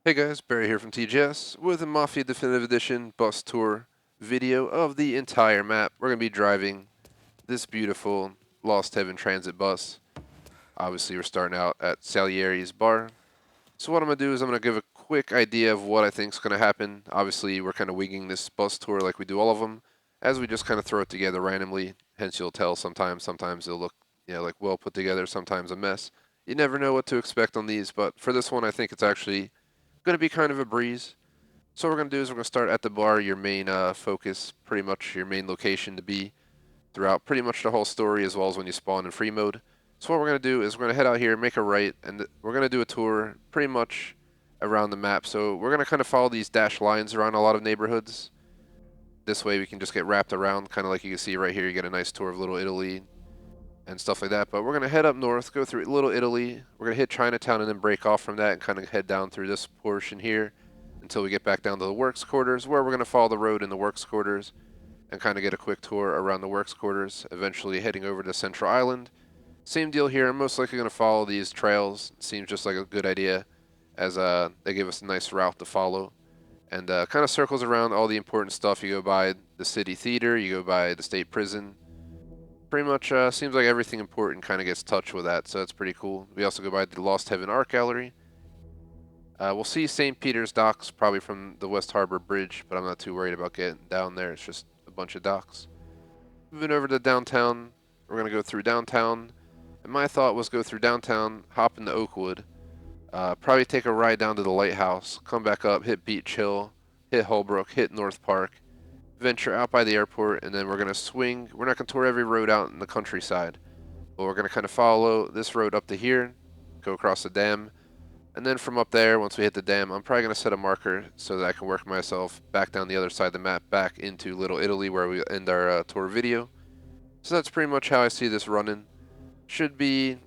Hey guys, Barry here from TGS with a Mafia Definitive Edition bus tour video of the entire map. We're going to be driving this beautiful Lost Heaven transit bus. Obviously, we're starting out at Salieri's bar. So what I'm going to do is I'm going to give a quick idea of what I think is going to happen. Obviously, we're kind of winging this bus tour like we do all of them, as we just kind of throw it together randomly. Hence, you'll tell sometimes it'll look, like well put together, sometimes a mess. You never know what to expect on these, but for this one, I think it's actually going to be kind of a breeze. So what we're going to do is we're going to start at the bar, your main focus, pretty much your main location to be throughout pretty much the whole story, as well as when you spawn in free mode. So what we're going to do is we're going to head out here, make a right, and we're going to do a tour pretty much around the map. So we're going to kind of follow these dashed lines around a lot of neighborhoods. This way we can just get wrapped around, kind of like you can see right here. You get a nice tour of Little Italy and stuff like that. But we're going to head up north, go through Little Italy. We're going to hit Chinatown and then break off from that and kind of head down through this portion here until we get back down to the works quarters, where we're going to follow the road in the works quarters and kind of get a quick tour around the works quarters, eventually heading over to Central Island. Same deal here. I'm most likely going to follow these trails. Seems just like a good idea, as they give us a nice route to follow. And kind of circles around all the important stuff. You go by the city theater, you go by the state prison. Pretty much seems like everything important kind of gets touched with that, so that's pretty cool. We also go by the Lost Heaven Art Gallery. We'll see St. Peter's docks probably from the West Harbor Bridge, but I'm not too worried about getting down there. It's just a bunch of docks. Moving over to downtown, we're going to go through downtown. And my thought was go through downtown, hop into Oakwood, probably take a ride down to the lighthouse, come back up, hit Beach Hill, hit Holbrook, hit North Park, venture out by the airport, and then we're going to swing. We're not going to tour every road out in the countryside, but we're going to kind of follow this road up to here, go across the dam, and then from up there, once we hit the dam, I'm probably going to set a marker so that I can work myself back down the other side of the map, back into Little Italy, where we end our tour video. So that's pretty much how I see this running. Should be,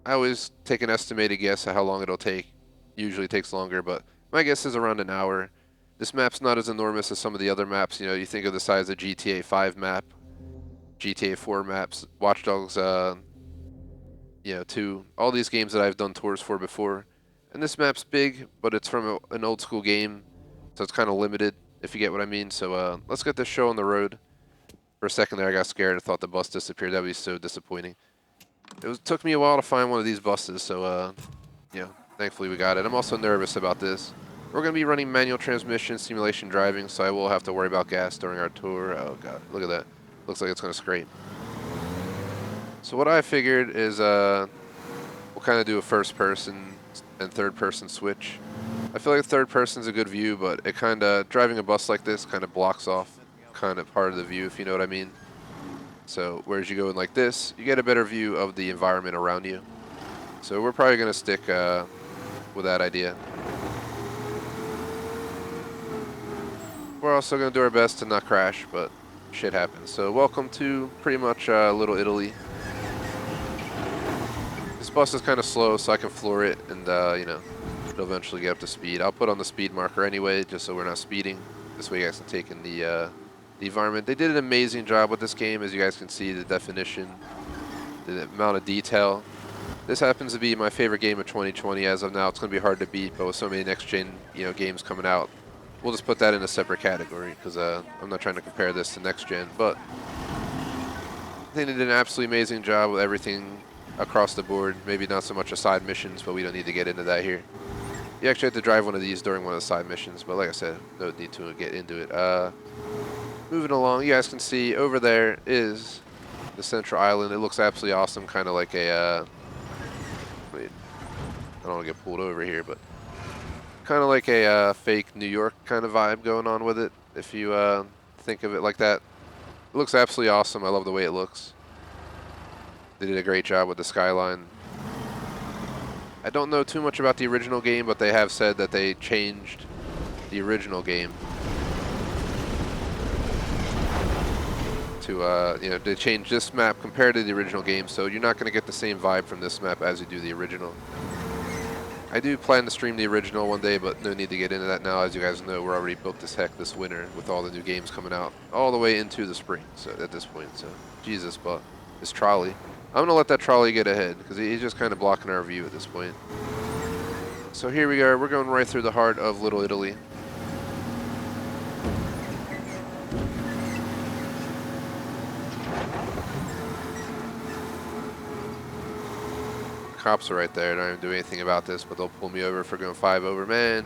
I always take an estimated guess at how long it'll take. Usually takes longer, but my guess is around an hour. This map's not as enormous as some of the other maps. You know, you think of the size of GTA 5 map, GTA 4 maps, Watch Dogs, 2, all these games that I've done tours for before. And this map's big, but it's from an old school game, so it's kind of limited, if you get what I mean. So let's get this show on the road. For a second there, I got scared. I thought the bus disappeared. That would be so disappointing. Took me a while to find one of these buses, so thankfully we got it. I'm also nervous about this. We're going to be running manual transmission simulation driving, so I will have to worry about gas during our tour. Oh god, look at that. Looks like it's going to scrape. So what I figured is we'll kind of do a first person and third person switch. I feel like third person's a good view, but it kind of, driving a bus like this kind of blocks off kind of part of the view, if you know what I mean. So whereas you go in like this, you get a better view of the environment around you. So we're probably going to stick with that idea. We're also going to do our best to not crash, but shit happens. So welcome to pretty much Little Italy. This bus is kind of slow, so I can floor it, and it'll eventually get up to speed. I'll put on the speed marker anyway, just so we're not speeding. This way you guys can take in the environment. They did an amazing job with this game, as you guys can see, the definition, the amount of detail. This happens to be my favorite game of 2020 as of now. It's going to be hard to beat, but with so many next-gen games coming out, we'll just put that in a separate category, because I'm not trying to compare this to next-gen. But I think they did an absolutely amazing job with everything across the board. Maybe not so much the side missions, but we don't need to get into that here. You actually have to drive one of these during one of the side missions, but like I said, no need to get into it. Moving along, you guys can see over there is the Central Island. It looks absolutely awesome, kind of like a wait, I don't want to get pulled over here, but kind of like a fake New York kind of vibe going on with it, if you think of it like that. It looks absolutely awesome. I love the way it looks. They did a great job with the skyline. I don't know too much about the original game, but they have said that they changed the original game to, they changed this map compared to the original game, so you're not going to get the same vibe from this map as you do the original. I do plan to stream the original one day, but no need to get into that now. As you guys know, we're already booked as heck this winter with all the new games coming out all the way into the spring. So at this point, so Jesus, but this trolley. I'm going to let that trolley get ahead because he's just kind of blocking our view at this point. So here we are. We're going right through the heart of Little Italy. Cops are right there. Don't even do anything about this, but they'll pull me over for going 5 over, man.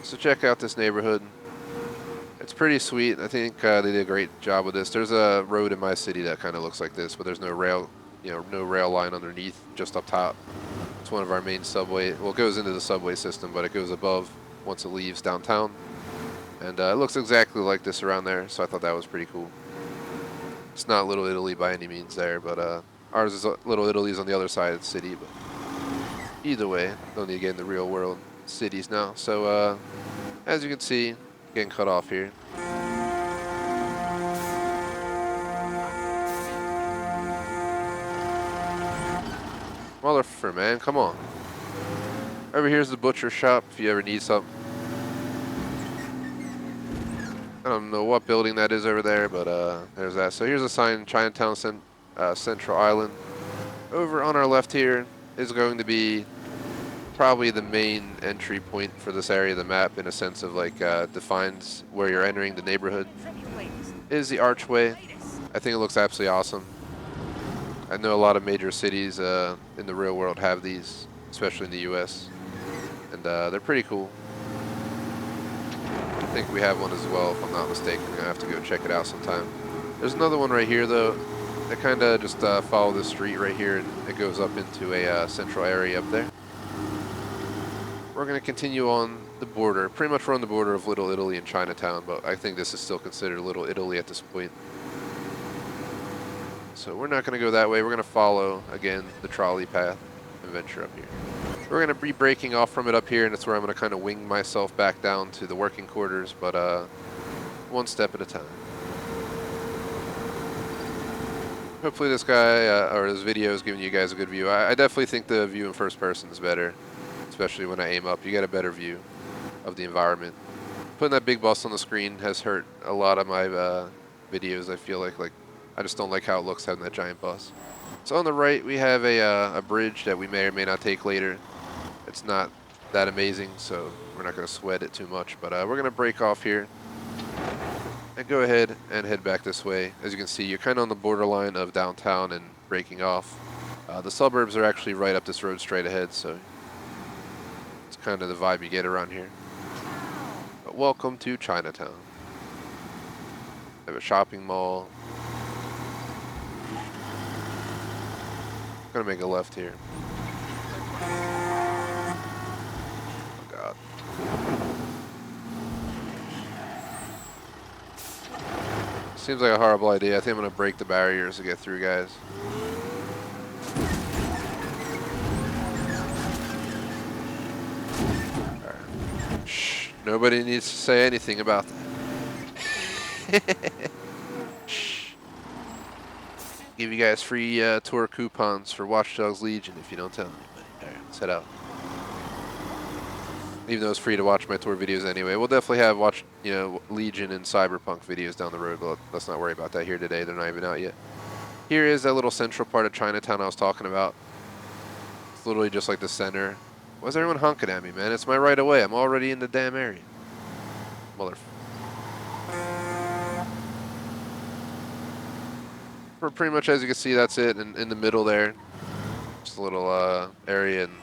So check out this neighborhood. It's pretty sweet. I think they did a great job with this. There's a road in my city that kind of looks like this, but there's no rail, no rail line underneath, just up top. It's one of our main subway. Well, it goes into the subway system, but it goes above once it leaves downtown. And it looks exactly like this around there, so I thought that was pretty cool. It's not Little Italy by any means there, but ours is Little Italy's on the other side of the city. But either way, don't need to get in the real world cities now. So as you can see, getting cut off here. Motherfucker, man, come on. Over here's the butcher shop if you ever need something. I don't know what building that is over there, but there's that. So here's a sign, Chinatown Central Island. Over on our left here is going to be probably the main entry point for this area of the map, in a sense of like defines where you're entering the neighborhood. Is the archway. I think it looks absolutely awesome. I know a lot of major cities in the real world have these, especially in the US, and they're pretty cool. I think we have one as well, if I'm not mistaken. I'm gonna have to go check it out sometime. There's another one right here though. I kind of just follow this street right here, and it goes up into a central area up there. We're gonna continue on the border. Pretty much we're on the border of Little Italy and Chinatown, but I think this is still considered Little Italy at this point. So we're not gonna go that way. We're gonna follow, again, the trolley path and venture up here. We're gonna be breaking off from it up here, and that's where I'm gonna kind of wing myself back down to the working quarters, but one step at a time. Hopefully this guy, or this video is giving you guys a good view. I definitely think the view in first person is better, especially when I aim up. You get a better view of the environment. Putting that big bus on the screen has hurt a lot of my videos, I feel like I just don't like how it looks having that giant bus. So on the right, we have a bridge that we may or may not take later. It's not that amazing, so we're not going to sweat it too much. But we're going to break off here and go ahead and head back this way. As you can see, you're kind of on the borderline of downtown and breaking off. The suburbs are actually right up this road straight ahead, so it's kind of the vibe you get around here. But welcome to Chinatown. We have a shopping mall. Gonna make a left here. Oh God. Seems like a horrible idea. I think I'm gonna break the barriers to get through, guys. Right. Shh. Nobody needs to say anything about that. Give you guys free tour coupons for Watch Dogs Legion if you don't tell anybody. Alright, let's head out. Even though it's free to watch my tour videos anyway. We'll definitely have Legion and Cyberpunk videos down the road, but let's not worry about that here today. They're not even out yet. Here is that little central part of Chinatown I was talking about. It's literally just like the center. Why is everyone honking at me, man? It's my right of way. I'm already in the damn area. Motherfucker. Pretty much, as you can see, that's it. And in the middle there, just a little area, and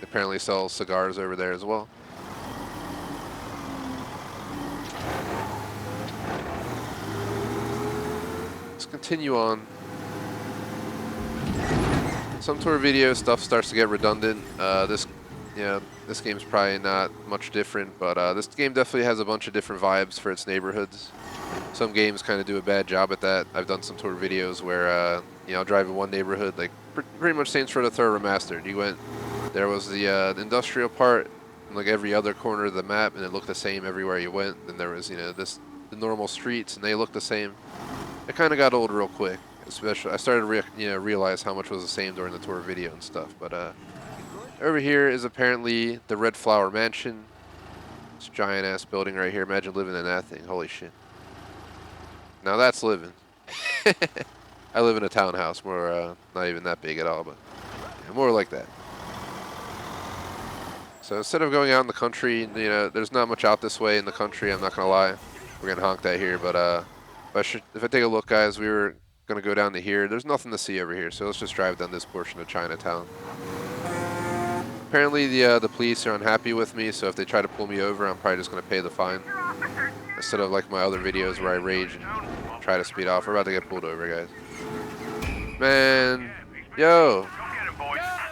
apparently sells cigars over there as well. Let's continue on. Some tour video stuff starts to get redundant. This game's probably not much different, but this game definitely has a bunch of different vibes for its neighborhoods. Some games kind of do a bad job at that. I've done some tour videos where, I'll drive in one neighborhood, like pretty much Saints Row the Third Remastered. There was the industrial part, in like every other corner of the map, and it looked the same everywhere you went. Then there was, the normal streets, and they looked the same. It kind of got old real quick. Especially, I started to realize how much was the same during the tour video and stuff. But over here is apparently the Red Flower Mansion. This giant ass building right here. Imagine living in that thing. Holy shit. Now that's living. I live in a townhouse, more not even that big at all, but more like that. So instead of going out in the country, you know, there's not much out this way in the country. I'm not gonna lie. We're getting honked at here, but if I take a look, guys, we were gonna go down to here. There's nothing to see over here, so let's just drive down this portion of Chinatown. Apparently, the police are unhappy with me, so if they try to pull me over, I'm probably just gonna pay the fine instead of like my other videos where I rage and try to speed off. We're about to get pulled over, guys. Man, yo,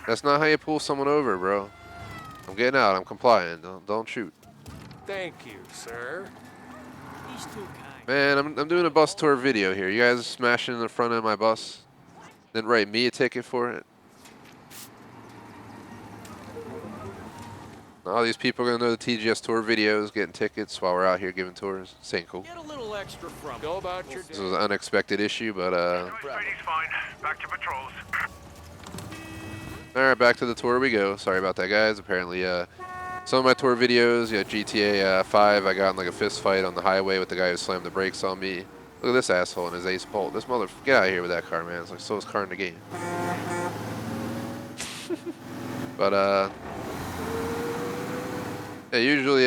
that's not how you pull someone over, bro. I'm getting out. I'm complying. Don't shoot. Thank you, sir. He's too kind. Man, I'm doing a bus tour video here. You guys smashing in the front of my bus, then write me a ticket for it. All these people are gonna know the TGS tour videos, getting tickets while we're out here giving tours. This ain't cool. Get a little extra from. Go about your day. This was an unexpected issue, but Brady's fine. Back to patrols. all right, back to the tour we go. Sorry about that, guys. Apparently, some of my tour videos, GTA 5, I got in like a fist fight on the highway with the guy who slammed the brakes on me. Look at this asshole in his ace bolt. This mother, get out of here with that car, man. It's like slowest car in the game. But yeah, usually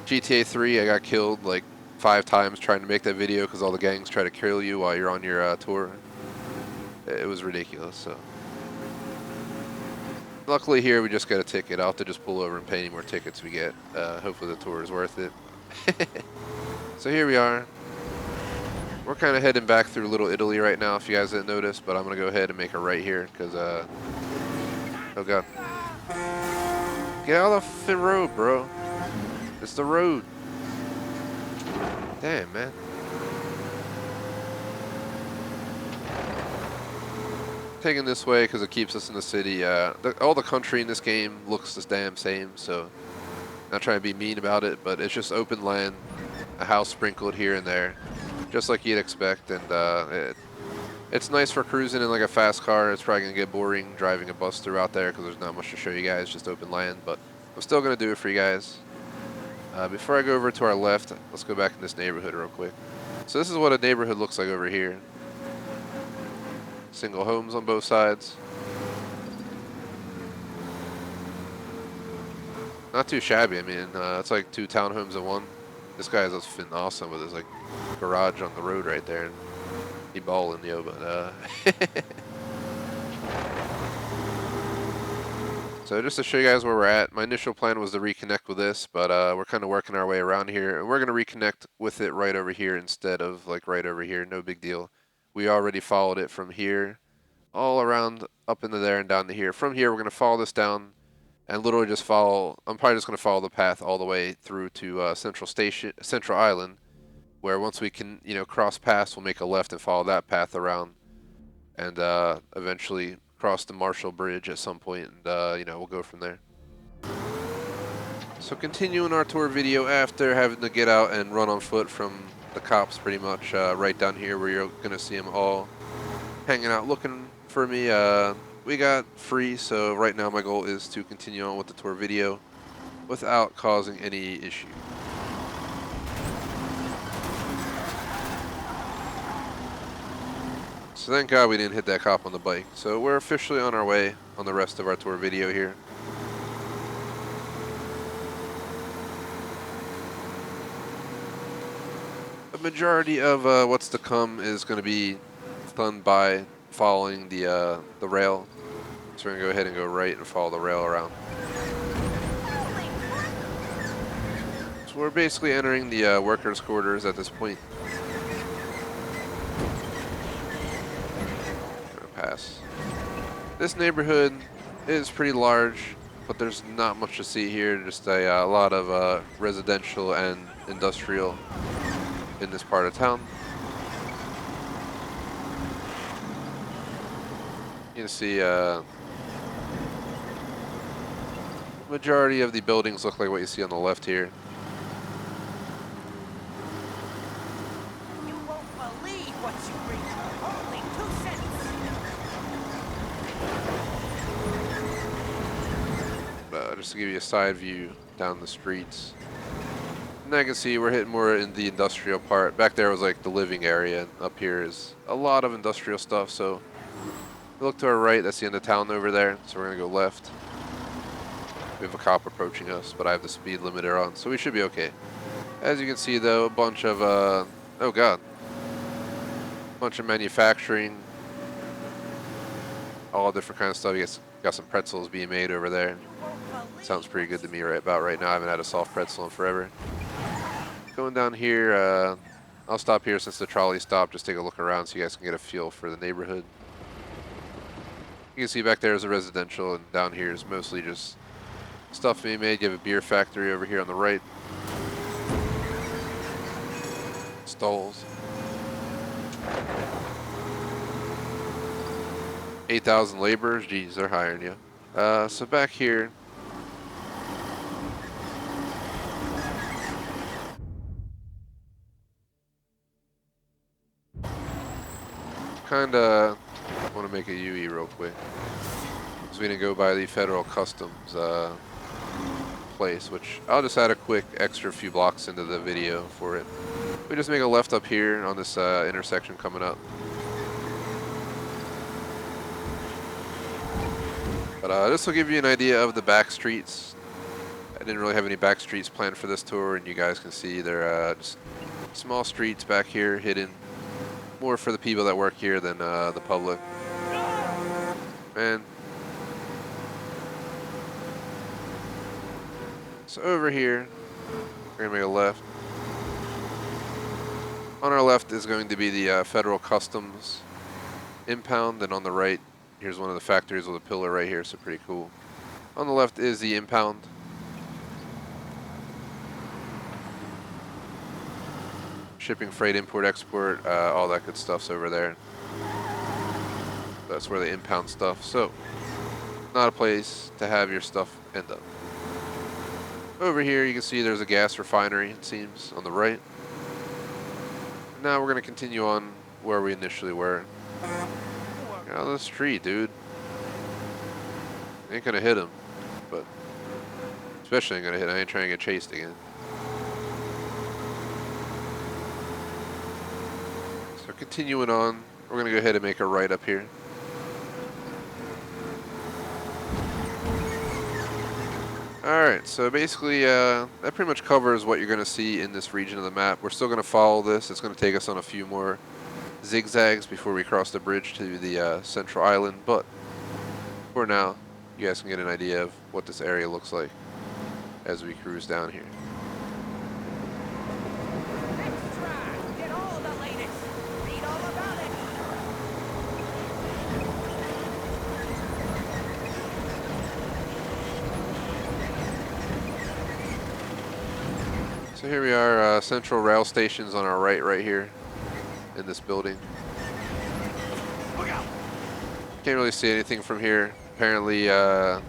GTA 3, I got killed like 5 times trying to make that video because all the gangs try to kill you while you're on your tour. It was ridiculous. So luckily here we just got a ticket. I'll have to just pull over and pay any more tickets we get. Hopefully the tour is worth it. So here we are. We're kind of heading back through Little Italy right now, if you guys didn't notice, but I'm going to go ahead and make a right here because, oh god. Get out of the road, bro. It's the road. Damn, man. Taking this way because it keeps us in the city. All the country in this game looks the damn same, so not trying to be mean about it, but it's just open land, a house sprinkled here and there, just like you'd expect, and it's nice for cruising in like a fast car. It's probably gonna get boring driving a bus through out there because there's not much to show you guys, just open land, but I'm still gonna do it for you guys. Before I go over to our left, let's go back in this neighborhood real quick. So this is what a neighborhood looks like over here. Single homes on both sides. Not too shabby. I mean, it's like 2 townhomes in one. This guy is just awesome with his like garage on the road right there. And he balling, yo, but So just to show you guys where we're at, my initial plan was to reconnect with this, but we're kind of working our way around here, and we're going to reconnect with it right over here instead of like right over here. No big deal. We already followed it from here all around up into there and down to here. From here, we're going to follow this down and literally just follow. I'm probably just going to follow the path all the way through to Central Island, where once we can, cross paths, we'll make a left and follow that path around, and eventually cross the Marshall Bridge at some point, and we'll go from there. So continuing our tour video after having to get out and run on foot from the cops pretty much right down here where you're going to see them all hanging out looking for me. We got free, so right now my goal is to continue on with the tour video without causing any issue. So thank God we didn't hit that cop on the bike. So we're officially on our way on the rest of our tour video here. The majority of what's to come is going to be done by following the rail. So we're going to go ahead and go right and follow the rail around. So we're basically entering the workers' quarters at this point. Pass. This neighborhood is pretty large, but there's not much to see here. Just a lot of residential and industrial in this part of town. You can see majority of the buildings look like what you see on the left here. You won't believe what you read. Only 2 cents. Just to give you a side view down the streets. And I can see we're hitting more in the industrial part. Back there was like the living area, and up here is a lot of industrial stuff. So if we look to our right, that's the end of town over there. So we're gonna go left. We have a cop approaching us, but I have the speed limiter on, so we should be okay. As you can see, though, a bunch of, oh god. A bunch of manufacturing. All different kind of stuff. You guys got some pretzels being made over there. Sounds pretty good to me about right now. I haven't had a soft pretzel in forever. Going down here, I'll stop here since the trolley stopped. Just take a look around so you guys can get a feel for the neighborhood. You can see back there is a residential, and down here is mostly just stuff being made. You have a beer factory over here on the right. Stalls. 8,000 laborers. Geez, they're hiring you. So back here, kinda want to make a UE real quick, because we didn't go by the federal customs place, which I'll just add a quick extra few blocks into the video for it. We just make a left up here on this intersection coming up. But this will give you an idea of the back streets. I didn't really have any back streets planned for this tour, and you guys can see they're just small streets back here, hidden. More for the people that work here than the public. Man. So over here, we're gonna make a left. On our left is going to be the federal customs impound, and on the right, here's one of the factories with a pillar right here, so pretty cool. On the left is the impound. Shipping, freight, import, export, all that good stuff's over there. That's where they impound stuff. So, not a place to have your stuff end up. Over here, you can see there's a gas refinery, it seems, on the right. Now we're going to continue on where we initially were. Get out of this tree, dude. Ain't going to hit him, but especially ain't going to hit him. I ain't trying to get chased again. So continuing on, we're going to go ahead and make a right up here. Alright, so basically that pretty much covers what you're going to see in this region of the map. We're still going to follow this. It's going to take us on a few more zigzags before we cross the bridge to the central island, but for now, you guys can get an idea of what this area looks like as we cruise down here. Extra! Get all the latest! Read all about it! So here we are, central rail stations on our right here in this building. Can't really see anything from here. Apparently, that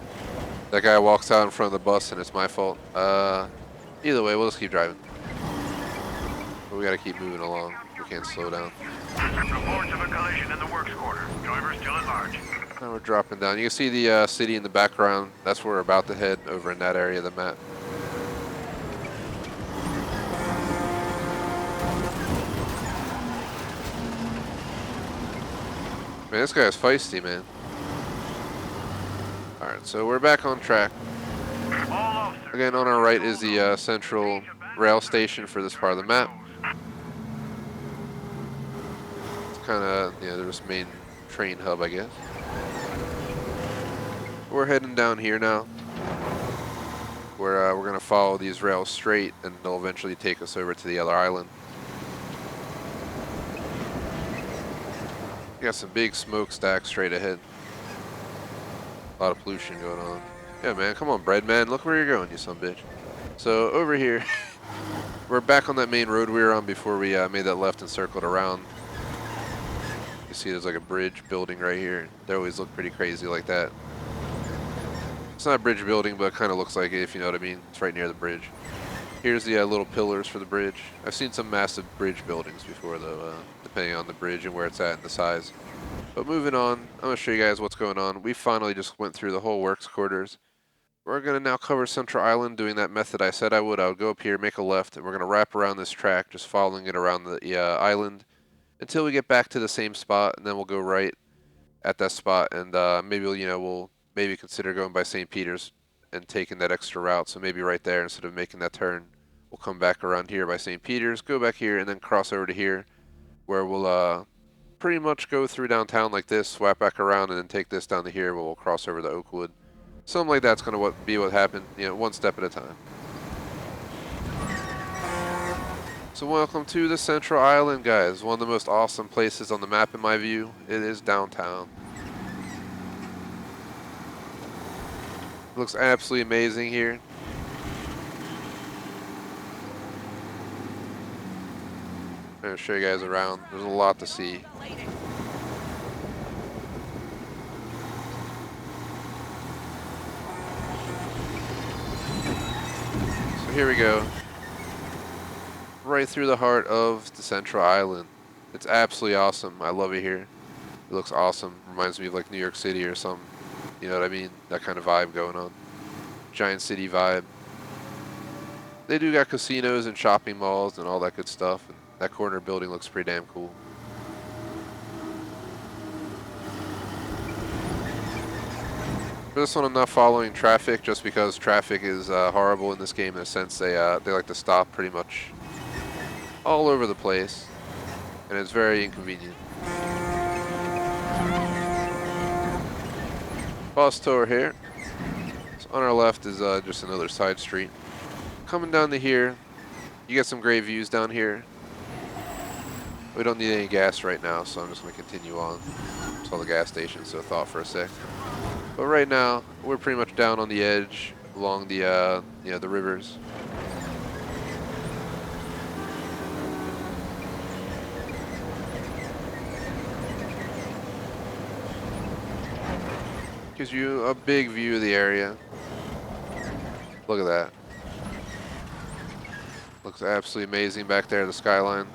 guy walks out in front of the bus and it's my fault. Either way, we'll just keep driving. But we gotta keep moving along. We can't slow down. Reports of a collision in the works quarter. Driver still at large. Now we're dropping down. You can see the city in the background. That's where we're about to head, over in that area of the map. Man, this guy's feisty, man. Alright, so we're back on track. Again, on our right is the central rail station for this part of the map. It's kind of, yeah, there's main train hub, I guess. We're heading down here now, where we're going to follow these rails straight, and they'll eventually take us over to the other island. Got some big smokestacks straight ahead. A lot of pollution going on. Yeah, man, come on, Breadman. Look where you're going, you son of a bitch. So over here, we're back on that main road we were on before we made that left and circled around. You see there's like a bridge building right here. They always look pretty crazy like that. It's not a bridge building, but it kind of looks like it, if you know what I mean. It's right near the bridge. Here's the little pillars for the bridge. I've seen some massive bridge buildings before, though, depending on the bridge and where it's at and the size. But moving on, I'm going to show you guys what's going on. We finally just went through the whole works quarters. We're going to now cover Central Island doing that method I said I would. I would go up here, make a left, and we're going to wrap around this track, just following it around the island until we get back to the same spot, and then we'll go right at that spot, and maybe we'll maybe consider going by St. Peter's and taking that extra route. So maybe right there, instead of making that turn, we'll come back around here by St. Peter's, go back here, and then cross over to here, where we'll pretty much go through downtown like this, swap back around, and then take this down to here, where we'll cross over to Oakwood. Something like that's going to be what happened, you know, one step at a time. So welcome to the Central Island, guys. One of the most awesome places on the map in my view. It is downtown. It looks absolutely amazing here. I'm going to show you guys around. There's a lot to see. So here we go. Right through the heart of the Central Island. It's absolutely awesome. I love it here. It looks awesome. Reminds me of like New York City or something. You know what I mean? That kind of vibe going on. Giant city vibe. They do got casinos and shopping malls and all that good stuff. And that corner building looks pretty damn cool. For this one, I'm not following traffic just because traffic is horrible in this game in a sense. They like to stop pretty much all over the place, and it's very inconvenient. Bus tour here. So on our left is just another side street. Coming down to here, you get some great views down here. We don't need any gas right now, so I'm just going to continue on. Saw the gas station, so thought for a sec. But right now, we're pretty much down on the edge along the the rivers. Gives you a big view of the area. Look at that. Looks absolutely amazing back there, the skyline.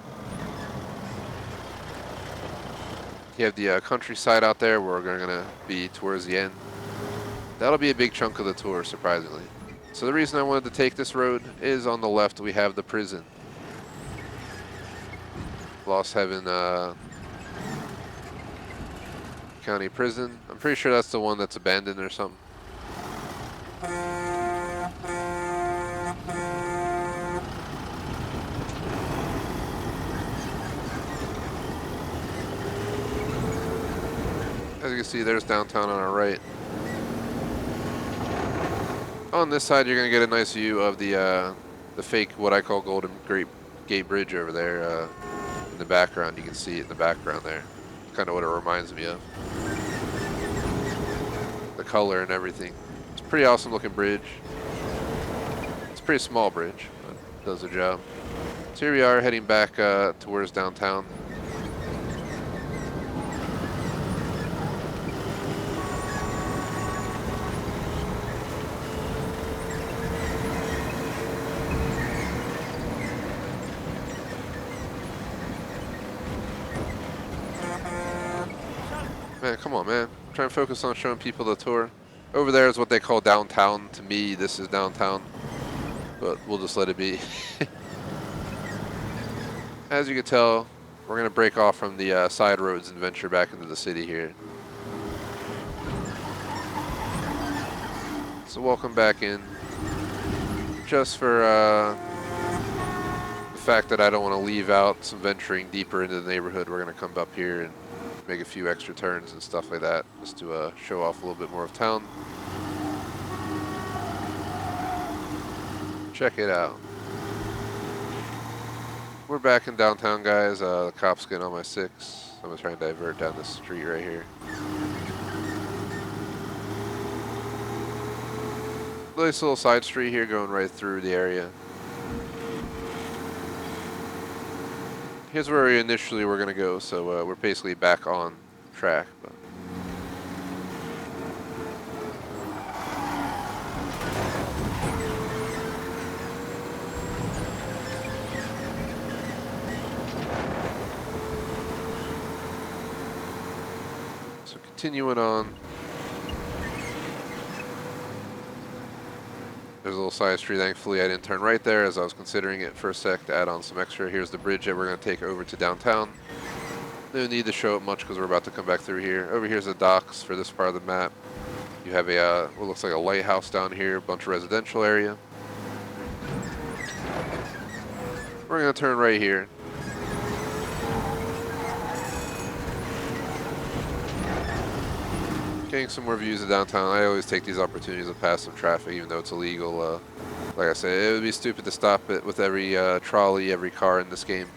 You have the countryside out there where we're going to be towards the end. That'll be a big chunk of the tour, surprisingly. So the reason I wanted to take this road is on the left we have the prison. Lost Heaven County Prison. I'm pretty sure that's the one that's abandoned or something. As you can see, there's downtown on our right. On this side, you're going to get a nice view of the fake, what I call Golden Gate Bridge over there in the background. You can see it in the background there. Kind of what it reminds me of. The color and everything. It's a pretty awesome looking bridge. It's a pretty small bridge, but it does the job. So here we are heading back towards downtown. Man, come on, man. I'm trying to focus on showing people the tour. Over there is what they call downtown. To me, this is downtown. But we'll just let it be. As you can tell, we're going to break off from the side roads and venture back into the city here. So welcome back in. Just for the fact that I don't want to leave out some venturing deeper into the neighborhood, we're going to come up here and make a few extra turns and stuff like that, just to show off a little bit more of town. Check it out. We're back in downtown, guys. The cops getting on my 6. I'm gonna try and divert down this street right here. Nice little side street here going right through the area. Here's where we initially were going to go, so we're basically back on track. But so continuing on. There's a little side street. Thankfully, I didn't turn right there as I was considering it for a sec to add on some extra. Here's the bridge that we're going to take over to downtown. No need to show it much because we're about to come back through here. Over here's the docks for this part of the map. You have a what looks like a lighthouse down here, a bunch of residential area. We're gonna turn right here. Getting some more views of downtown. I always take these opportunities to pass some traffic, even though it's illegal. Like I said, it would be stupid to stop it with every trolley, every car in this game.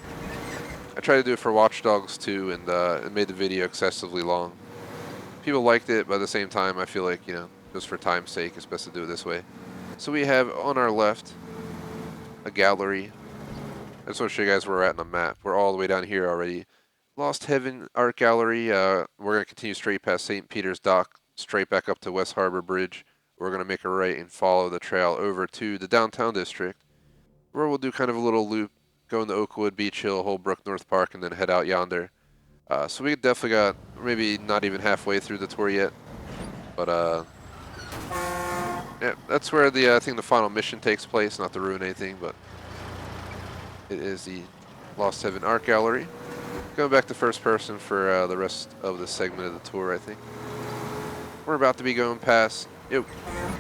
I tried to do it for Watch Dogs 2, and it made the video excessively long. People liked it, but at the same time, I feel like, just for time's sake, it's best to do it this way. So we have on our left a gallery. I just want to show you guys where we're at on the map. We're all the way down here already. Lost Heaven Art Gallery. We're going to continue straight past St. Peter's Dock, straight back up to West Harbor Bridge. We're going to make a right and follow the trail over to the downtown district, where we'll do kind of a little loop, go into Oakwood, Beach Hill, Holbrook, North Park, and then head out yonder. So we definitely got maybe not even halfway through the tour yet, but yeah, that's where the I think the final mission takes place. Not to ruin anything, but it is the Lost Heaven Art Gallery. Going back to first person for the rest of the segment of the tour, I think. We're about to be going past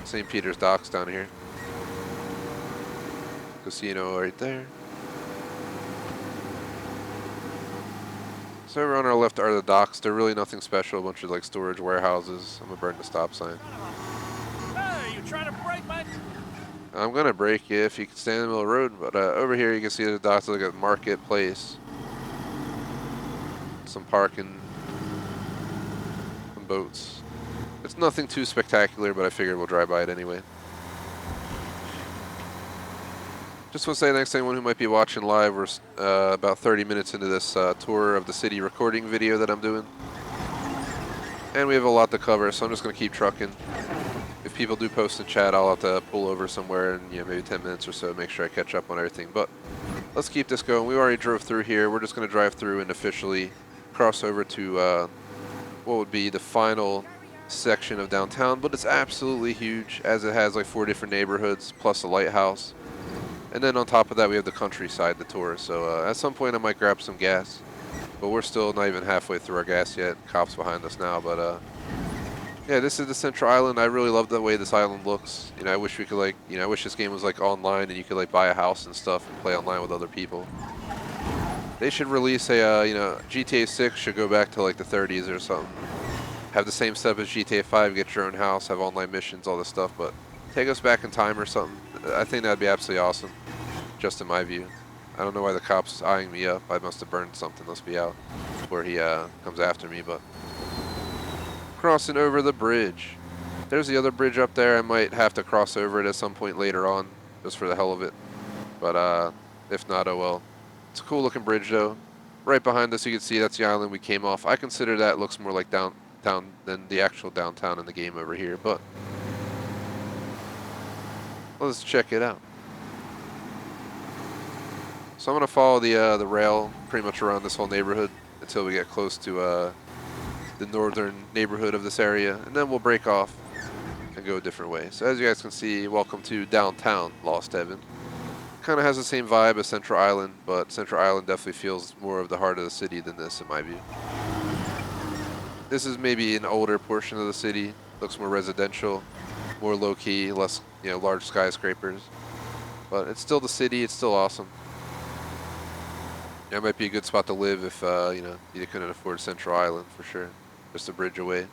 St. Peter's Docks down here. Casino right there. So over on our left are the docks. They're really nothing special, a bunch of like storage warehouses. I'm gonna burn the stop sign. Hey, you trying to break my... I'm gonna break you if you can stand in the middle of the road, but over here you can see the docks look at Marketplace. Some parking, some boats. It's nothing too spectacular, but I figured we'll drive by it anyway. Just want to say thanks to anyone who might be watching live. We're about 30 minutes into this tour of the city recording video that I'm doing. And we have a lot to cover, so I'm just going to keep trucking. If people do post in chat, I'll have to pull over somewhere in maybe 10 minutes or so, make sure I catch up on everything. But let's keep this going. We already drove through here. We're just going to drive through and officially cross over to what would be the final section of downtown, but it's absolutely huge, as it has like 4 different neighborhoods plus a lighthouse, and then on top of that we have the countryside, the tour. So at some point I might grab some gas, but we're still not even halfway through our gas yet. Cops behind us now, but yeah, this is the Central Island. I really love the way this island looks. I wish we could I wish this game was like online and you could like buy a house and stuff and play online with other people. They should release a, GTA 6 should go back to like the 30s or something. Have the same stuff as GTA 5, get your own house, have online missions, all this stuff, but take us back in time or something. I think that'd be absolutely awesome, just in my view. I don't know why the cop's eyeing me up. I must have burned something. Let's be out before he comes after me, but crossing over the bridge. There's the other bridge up there. I might have to cross over it at some point later on, just for the hell of it. But if not, oh well. It's a cool looking bridge though. Right behind us you can see that's the island we came off. I consider that looks more like downtown than the actual downtown in the game over here, but let's check it out. So I'm gonna follow the rail pretty much around this whole neighborhood until we get close to the northern neighborhood of this area, and then we'll break off and go a different way. So as you guys can see, welcome to downtown Lost Heaven. Kind of has the same vibe as Central Island, but Central Island definitely feels more of the heart of the city than this in my view. This is maybe an older portion of the city, looks more residential, more low-key, less large skyscrapers, but it's still the city. It's still awesome. It might be a good spot to live if you couldn't afford Central Island for sure, just a bridge away.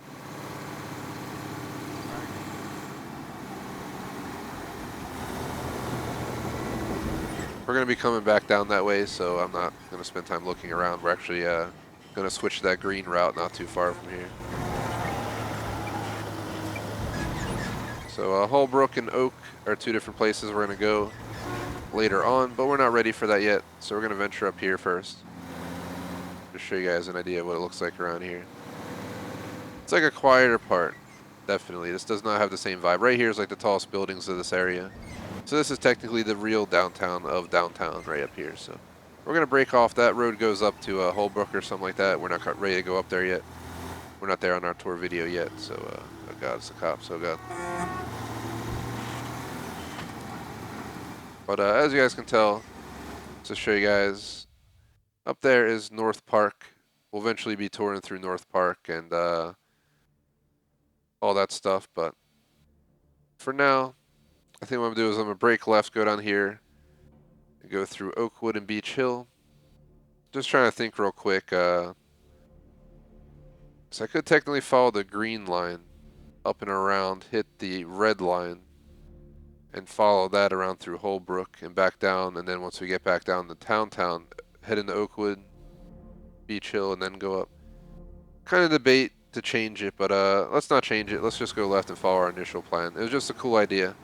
We're going to be coming back down that way, so I'm not going to spend time looking around. We're actually going to switch to that green route not too far from here. So Holbrook and Oak are 2 different places we're going to go later on, but we're not ready for that yet, so we're going to venture up here first. Just show you guys an idea of what it looks like around here. It's like a quieter part, definitely. This does not have the same vibe. Right here is like the tallest buildings of this area. So this is technically the real downtown of downtown right up here. So we're going to break off. That road goes up to Holbrook or something like that. We're not ready to go up there yet. We're not there on our tour video yet. So, oh God, it's the cops. Oh God. But as you guys can tell, to show you guys, up there is North Park. We'll eventually be touring through North Park, and all that stuff. But for now, I think what I'm gonna do is I'm gonna break left, go down here, and go through Oakwood and Beach Hill. Just trying to think real quick. So I could technically follow the green line up and around, hit the red line, and follow that around through Holbrook and back down. And then once we get back down to Town, head into Oakwood, Beach Hill, and then go up. Kind of debate to change it, but let's not change it. Let's just go left and follow our initial plan. It was just a cool idea.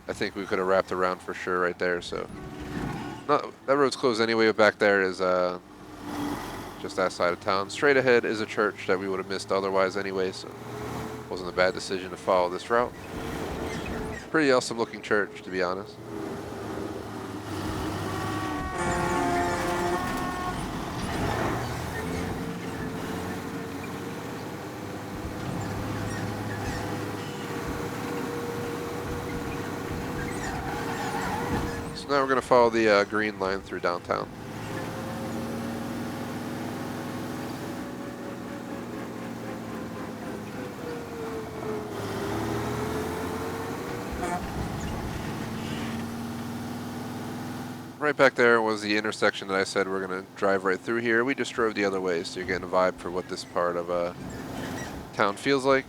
I think we could have wrapped around for sure right there. So that road's closed anyway, but back there is just that side of town. Straight ahead is a church that we would have missed otherwise anyway, so it wasn't a bad decision to follow this route. Pretty awesome looking church, to be honest. So now we're going to follow the green line through downtown. Right back there was the intersection that I said we're going to drive right through here. We just drove the other way, so you're getting a vibe for what this part of town feels like.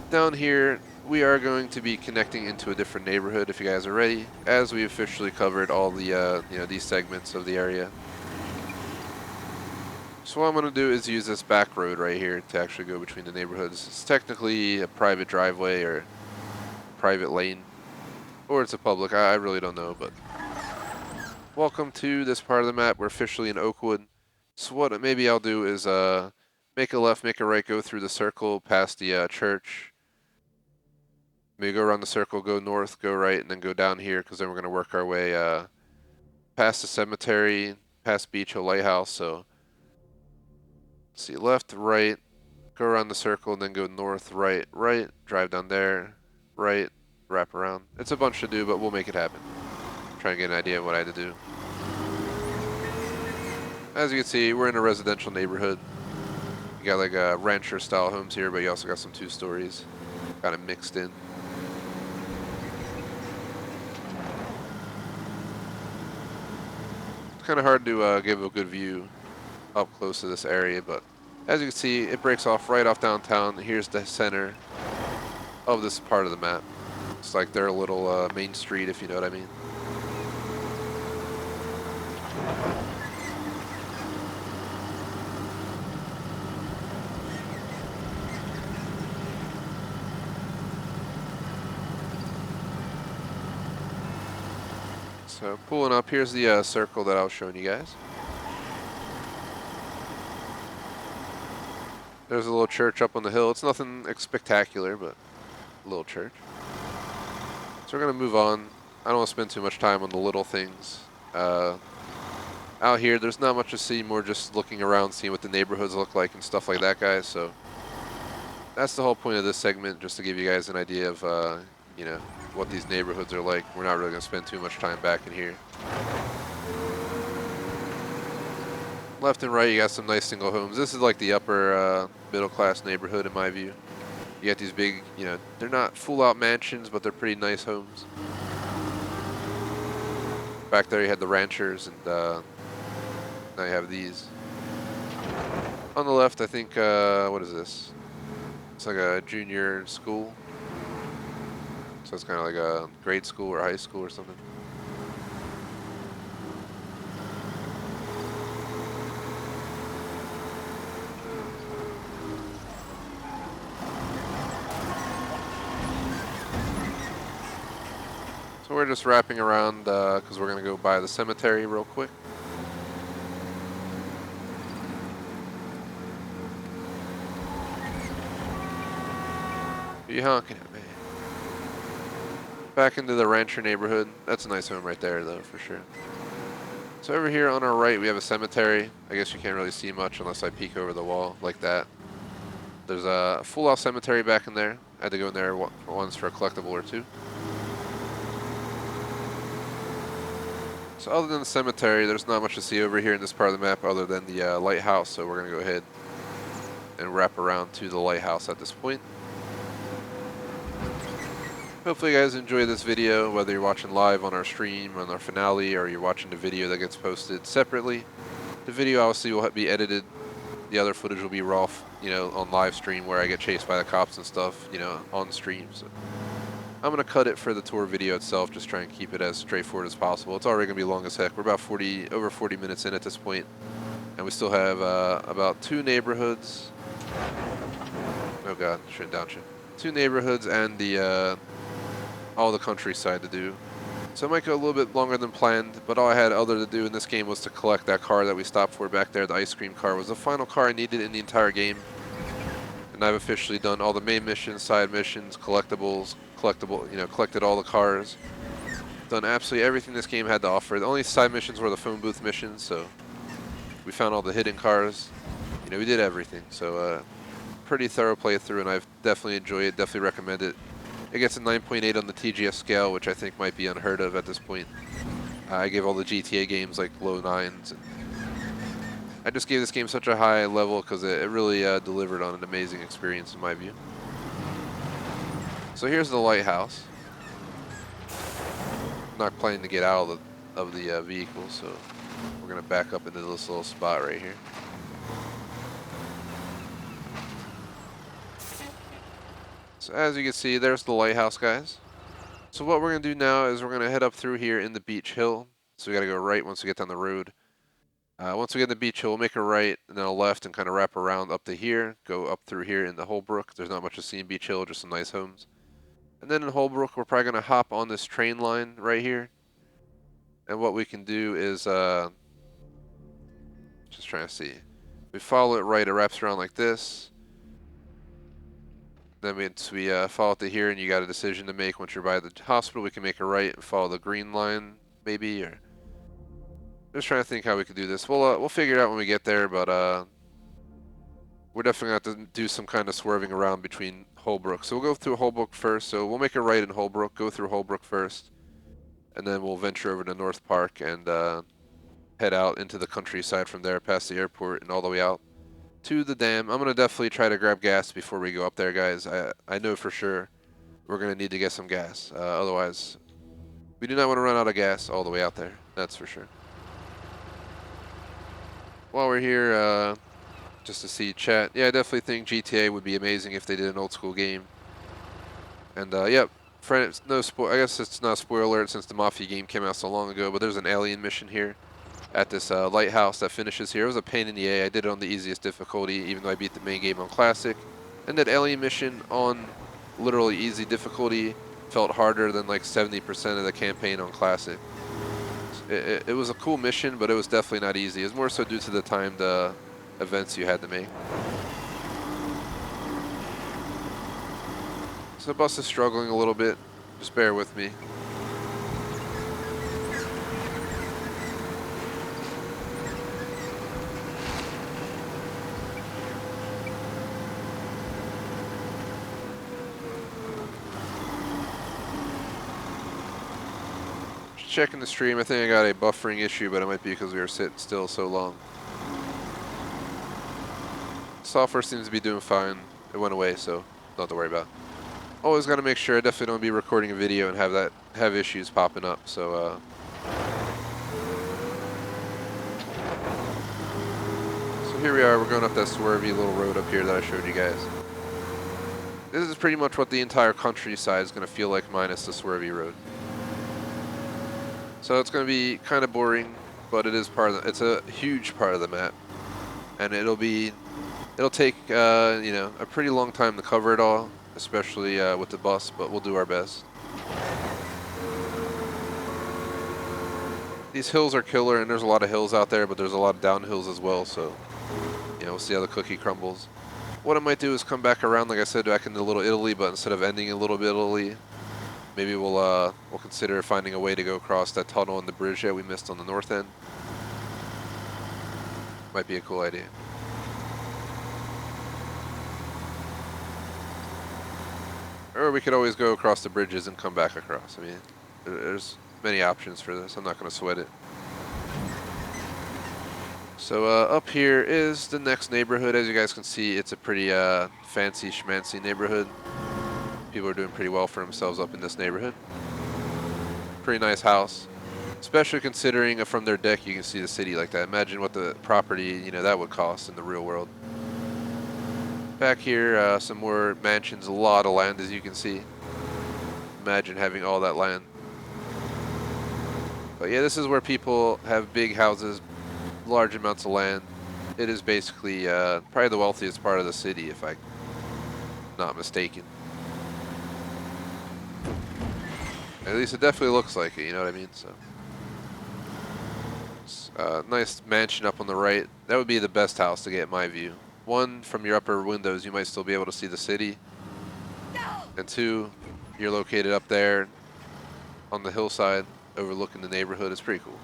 Down here, we are going to be connecting into a different neighborhood if you guys are ready, as we officially covered all the these segments of the area. So what I'm going to do is use this back road right here to actually go between the neighborhoods. It's technically a private driveway or private lane, or it's a public. I really don't know, but welcome to this part of the map. We're officially in Oakwood. So what maybe I'll do is make a left, make a right, go through the circle past the church. Maybe go around the circle, go north, go right, and then go down here, because then we're going to work our way past the cemetery, past Beach Hill Lighthouse. So let's see, left, right, go around the circle, and then go north, right, right, drive down there, right, wrap around. It's a bunch to do, but we'll make it happen. Try and get an idea of what I had to do. As you can see, we're in a residential neighborhood. You got like rancher style homes here, but you also got some 2 stories kind of mixed in. It's kind of hard to give a good view up close to this area, but as you can see, it breaks off right off downtown. Here's the center of this part of the map. It's like their little main street, if you know what I mean. So pulling up, here's the circle that I was showing you guys. There's a little church up on the hill. It's nothing spectacular, but a little church. So we're going to move on. I don't want to spend too much time on the little things. Out here, there's not much to see, more just looking around, seeing what the neighborhoods look like and stuff like that, guys. So that's the whole point of this segment, just to give you guys an idea of, you know, what these neighborhoods are like. We're not really going to spend too much time back in here. Left and right, you got some nice single homes. This is like the upper middle class neighborhood in my view. You got these big, you know, they're not full out mansions, but they're pretty nice homes. Back there you had the ranchers, and now you have these. On the left, I think, what is this? It's like a junior school. So it's kind of like a grade school or high school or something. So we're just wrapping around because we're going to go by the cemetery real quick. Who you honking at, man? Back into the rancher neighborhood. That's a nice home right there, though, for sure. So over here on our right, we have a cemetery. I guess you can't really see much unless I peek over the wall like that. There's a full-out cemetery back in there. I had to go in there once for a collectible or 2. So other than the cemetery, there's not much to see over here in this part of the map other than the lighthouse. So we're going to go ahead and wrap around to the lighthouse at this point. Hopefully you guys enjoy this video, whether you're watching live on our stream, on our finale, or you're watching the video that gets posted separately. The video obviously will be edited. The other footage will be raw, on live stream where I get chased by the cops and stuff, on stream. So I'm going to cut it for the tour video itself, just try and keep it as straightforward as possible. It's already going to be long as heck. We're about over 40 minutes in at this point, and we still have about 2 neighborhoods. Oh god, shouldn't downshift. 2 neighborhoods and all the countryside to do. So it might go a little bit longer than planned, but all I had other to do in this game was to collect that car that we stopped for back there. The ice cream car was the final car I needed in the entire game. And I've officially done all the main missions, side missions, collectibles, collected all the cars. Done absolutely everything this game had to offer. The only side missions were the phone booth missions, so we found all the hidden cars. We did everything. So pretty thorough playthrough, and I've definitely enjoyed it, definitely recommend it. It gets a 9.8 on the TGS scale, which I think might be unheard of at this point. I gave all the GTA games like low 9s. And I just gave this game such a high level because it really delivered on an amazing experience in my view. So here's the lighthouse. I'm not planning to get out of the vehicle, so we're going to back up into this little spot right here. So as you can see, there's the lighthouse, guys. So what we're going to do now is we're going to head up through here in the beach hill. So we got to go right once we get down the road. Once we get in the beach hill, we'll make a right and then a left and kind of wrap around up to here. Go up through here in the Holbrook. There's not much to see in Beach Hill, just some nice homes. And then in Holbrook, we're probably going to hop on this train line right here. And what we can do is, just trying to see. We follow it right, it wraps around like this. Then we follow it to here, and you got a decision to make. Once you're by the hospital, we can make a right and follow the green line, maybe, or just trying to think how we could do this. We'll figure it out when we get there, but we're definitely going to have to do some kind of swerving around between Holbrook. So we'll go through Holbrook first. So we'll make a right in Holbrook, go through Holbrook first, and then we'll venture over to North Park and head out into the countryside from there, past the airport and all the way out to the dam. I'm going to definitely try to grab gas before we go up there, guys. I know for sure we're going to need to get some gas. Otherwise, we do not want to run out of gas all the way out there. That's for sure. While we're here, just to see chat, yeah, I definitely think GTA would be amazing if they did an old school game. And yep, no I guess it's not a spoiler alert since the Mafia game came out so long ago, but there's an alien mission here at this lighthouse that finishes here. It was a pain in the A. I did it on the easiest difficulty, even though I beat the main game on Classic. And that alien mission on literally easy difficulty felt harder than like 70% of the campaign on Classic. It was a cool mission, but it was definitely not easy. It was more so due to the timed events you had to make. So the bus is struggling a little bit. Just bear with me. Checking the stream, I think I got a buffering issue, but it might be because we were sitting still so long. Software seems to be doing fine. It went away, so nothing to worry about. Always got to make sure I definitely don't be recording a video and have issues popping up. So here we are. We're going up that swervy little road up here that I showed you guys. This is pretty much what the entire countryside is going to feel like, minus the swervy road. So it's going to be kind of boring, but it is it's a huge part of the map, and it'll take a pretty long time to cover it all, especially with the bus, but we'll do our best. These hills are killer, and there's a lot of hills out there, but there's a lot of downhills as well, so we'll see how the cookie crumbles. What I might do is come back around, like I said, back into Little Italy, but instead of ending in Little Italy, maybe we'll consider finding a way to go across that tunnel and the bridge that we missed on the north end. Might be a cool idea. Or we could always go across the bridges and come back across. I mean, there's many options for this. I'm not going to sweat it. So up here is the next neighborhood. As you guys can see, it's a pretty fancy schmancy neighborhood. People are doing pretty well for themselves up in this neighborhood. Pretty nice house. Especially considering from their deck you can see the city like that. Imagine what the property, you know, that would cost in the real world. Back here, some more mansions, a lot of land as you can see. Imagine having all that land. But yeah, this is where people have big houses, large amounts of land. It is basically probably the wealthiest part of the city, if I'm not mistaken. At least it definitely looks like it, you know what I mean? So, nice mansion up on the right. That would be the best house to get in my view. One, from your upper windows, you might still be able to see the city. And two, you're located up there on the hillside overlooking the neighborhood. It's pretty cool.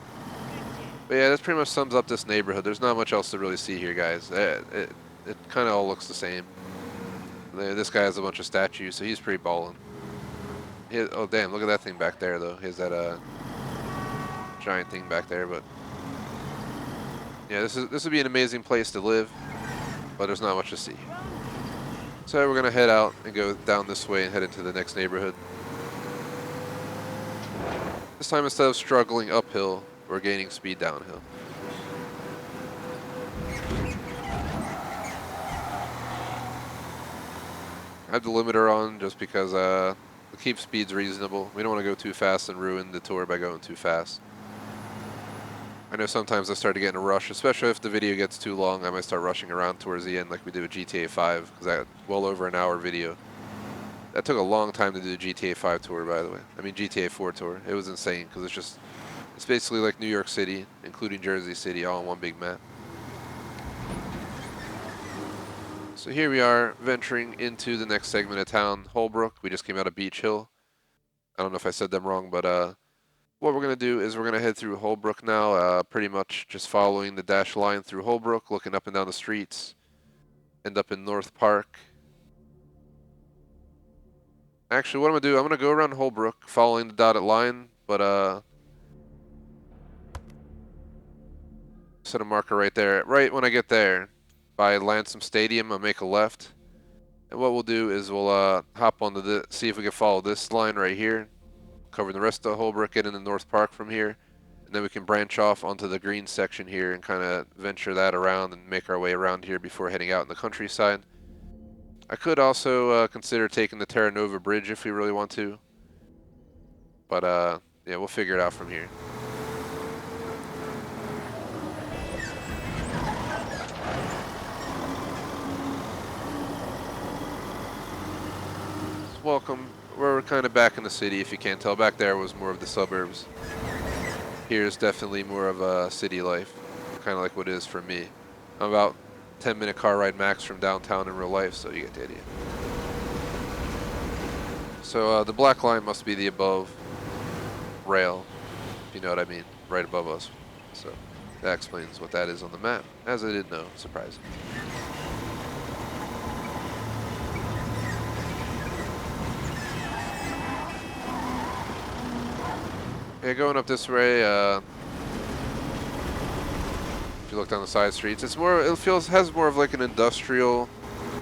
But yeah, that pretty much sums up this neighborhood. There's not much else to really see here, guys. It kind of all looks the same. This guy has a bunch of statues, so he's pretty ballin'. Oh damn, look at that thing back there though. He has that giant thing back there, but yeah, this would be an amazing place to live, but there's not much to see. So we're gonna head out and go down this way and head into the next neighborhood. This time, instead of struggling uphill, we're gaining speed downhill. I have the limiter on just because to keep speeds reasonable. We don't want to go too fast and ruin the tour by going too fast. I know sometimes I start to get in a rush, especially if the video gets too long. I might start rushing around towards the end like we did with GTA 5, because that well over an hour video. That took a long time to do the GTA 5 tour, by the way. I mean GTA 4 tour. It was insane because it's basically like New York City, including Jersey City, all on one big map. So here we are venturing into the next segment of town, Holbrook. We just came out of Beach Hill. I don't know if I said them wrong, but what we're going to do is we're going to head through Holbrook now, pretty much just following the dashed line through Holbrook, looking up and down the streets, end up in North Park. Actually, what I'm going to do, I'm going to go around Holbrook, following the dotted line, but set a marker right there. Right when I get there, by Lansam Stadium, I'll make a left. And what we'll do is we'll hop onto the, see if we can follow this line right here, cover the rest of Holbrook, get into North Park from here, and then we can branch off onto the green section here and kind of venture that around and make our way around here before heading out in the countryside. I could also consider taking the Terra Nova Bridge if we really want to, but yeah, we'll figure it out from here. Welcome. We're kind of back in the city, if you can't tell. Back there was more of the suburbs. Here's definitely more of a city life, kind of like what it is for me. I'm about 10-minute car ride max from downtown in real life, so you get the idea. So the black line must be the above rail, if you know what I mean, right above us. So that explains what that is on the map, as I didn't know, surprising. Yeah, going up this way, if you look down the side streets, it's more, has more of like an industrial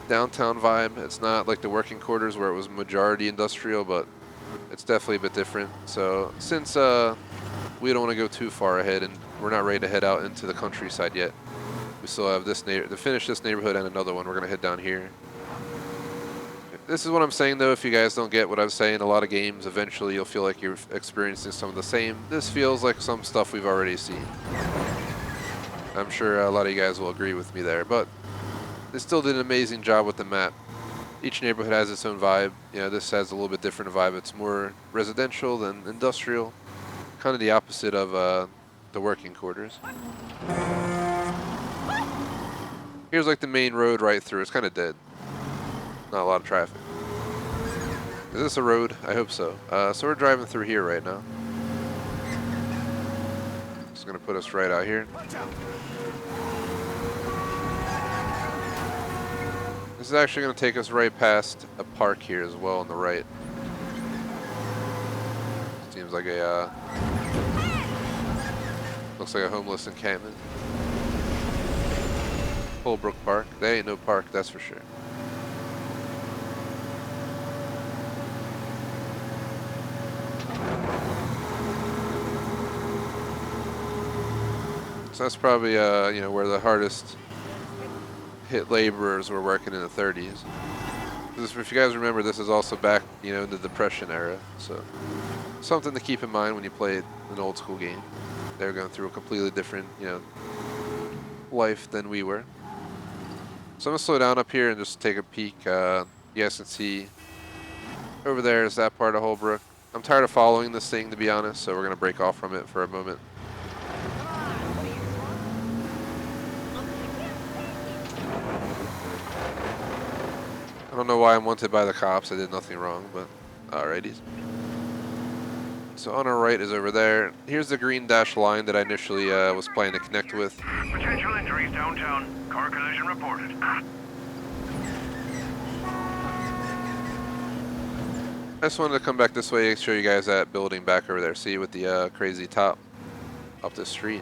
downtown vibe. It's not like the working quarters where it was majority industrial, but it's definitely a bit different. So since we don't want to go too far ahead and we're not ready to head out into the countryside yet, we still have this to finish this neighborhood and another one. We're going to head down here. This is what I'm saying though, if you guys don't get what I'm saying, a lot of games, eventually you'll feel like you're experiencing some of the same. This feels like some stuff we've already seen. I'm sure a lot of you guys will agree with me there, but they still did an amazing job with the map. Each neighborhood has its own vibe. You know, this has a little bit different vibe. It's more residential than industrial. Kind of the opposite of the working quarters. Here's like the main road right through. It's kind of dead. Not a lot of traffic. Is this a road? I hope so. So we're driving through here right now. It's going to put us right out here. This is actually going to take us right past a park here as well on the right. Seems like a, looks like a homeless encampment. Holbrook Park. They ain't no park, that's for sure. So that's probably you know, where the hardest hit laborers were working in the 30s. If you guys remember, this is also back, you know, in the Depression era. So something to keep in mind when you play an old school game. They're going through a completely different, you know, life than we were. So I'm gonna slow down up here and just take a peek. You guys can see over there is that part of Holbrook. I'm tired of following this thing, to be honest, so we're gonna break off from it for a moment. I don't know why I'm wanted by the cops. I did nothing wrong, but alrighties. So on our right is over there. Here's the green dashed line that I initially was planning to connect with. Potential injuries downtown. Car collision reported. I just wanted to come back this way and show you guys that building back over there. See, with the crazy top up the street.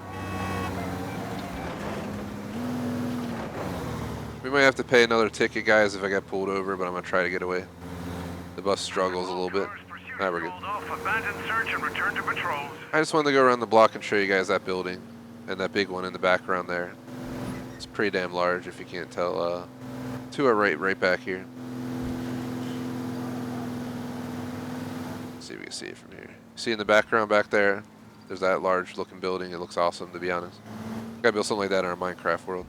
We might have to pay another ticket, guys, if I get pulled over, but I'm going to try to get away. The bus struggles a little bit. Alright, we're good. I just wanted to go around the block and show you guys that building and that big one in the background there. It's pretty damn large, if you can't tell. To our right back here. Let's see if we can see it from here. See in the background back there, there's that large looking building. It looks awesome, to be honest. Gotta build something like that in our Minecraft world.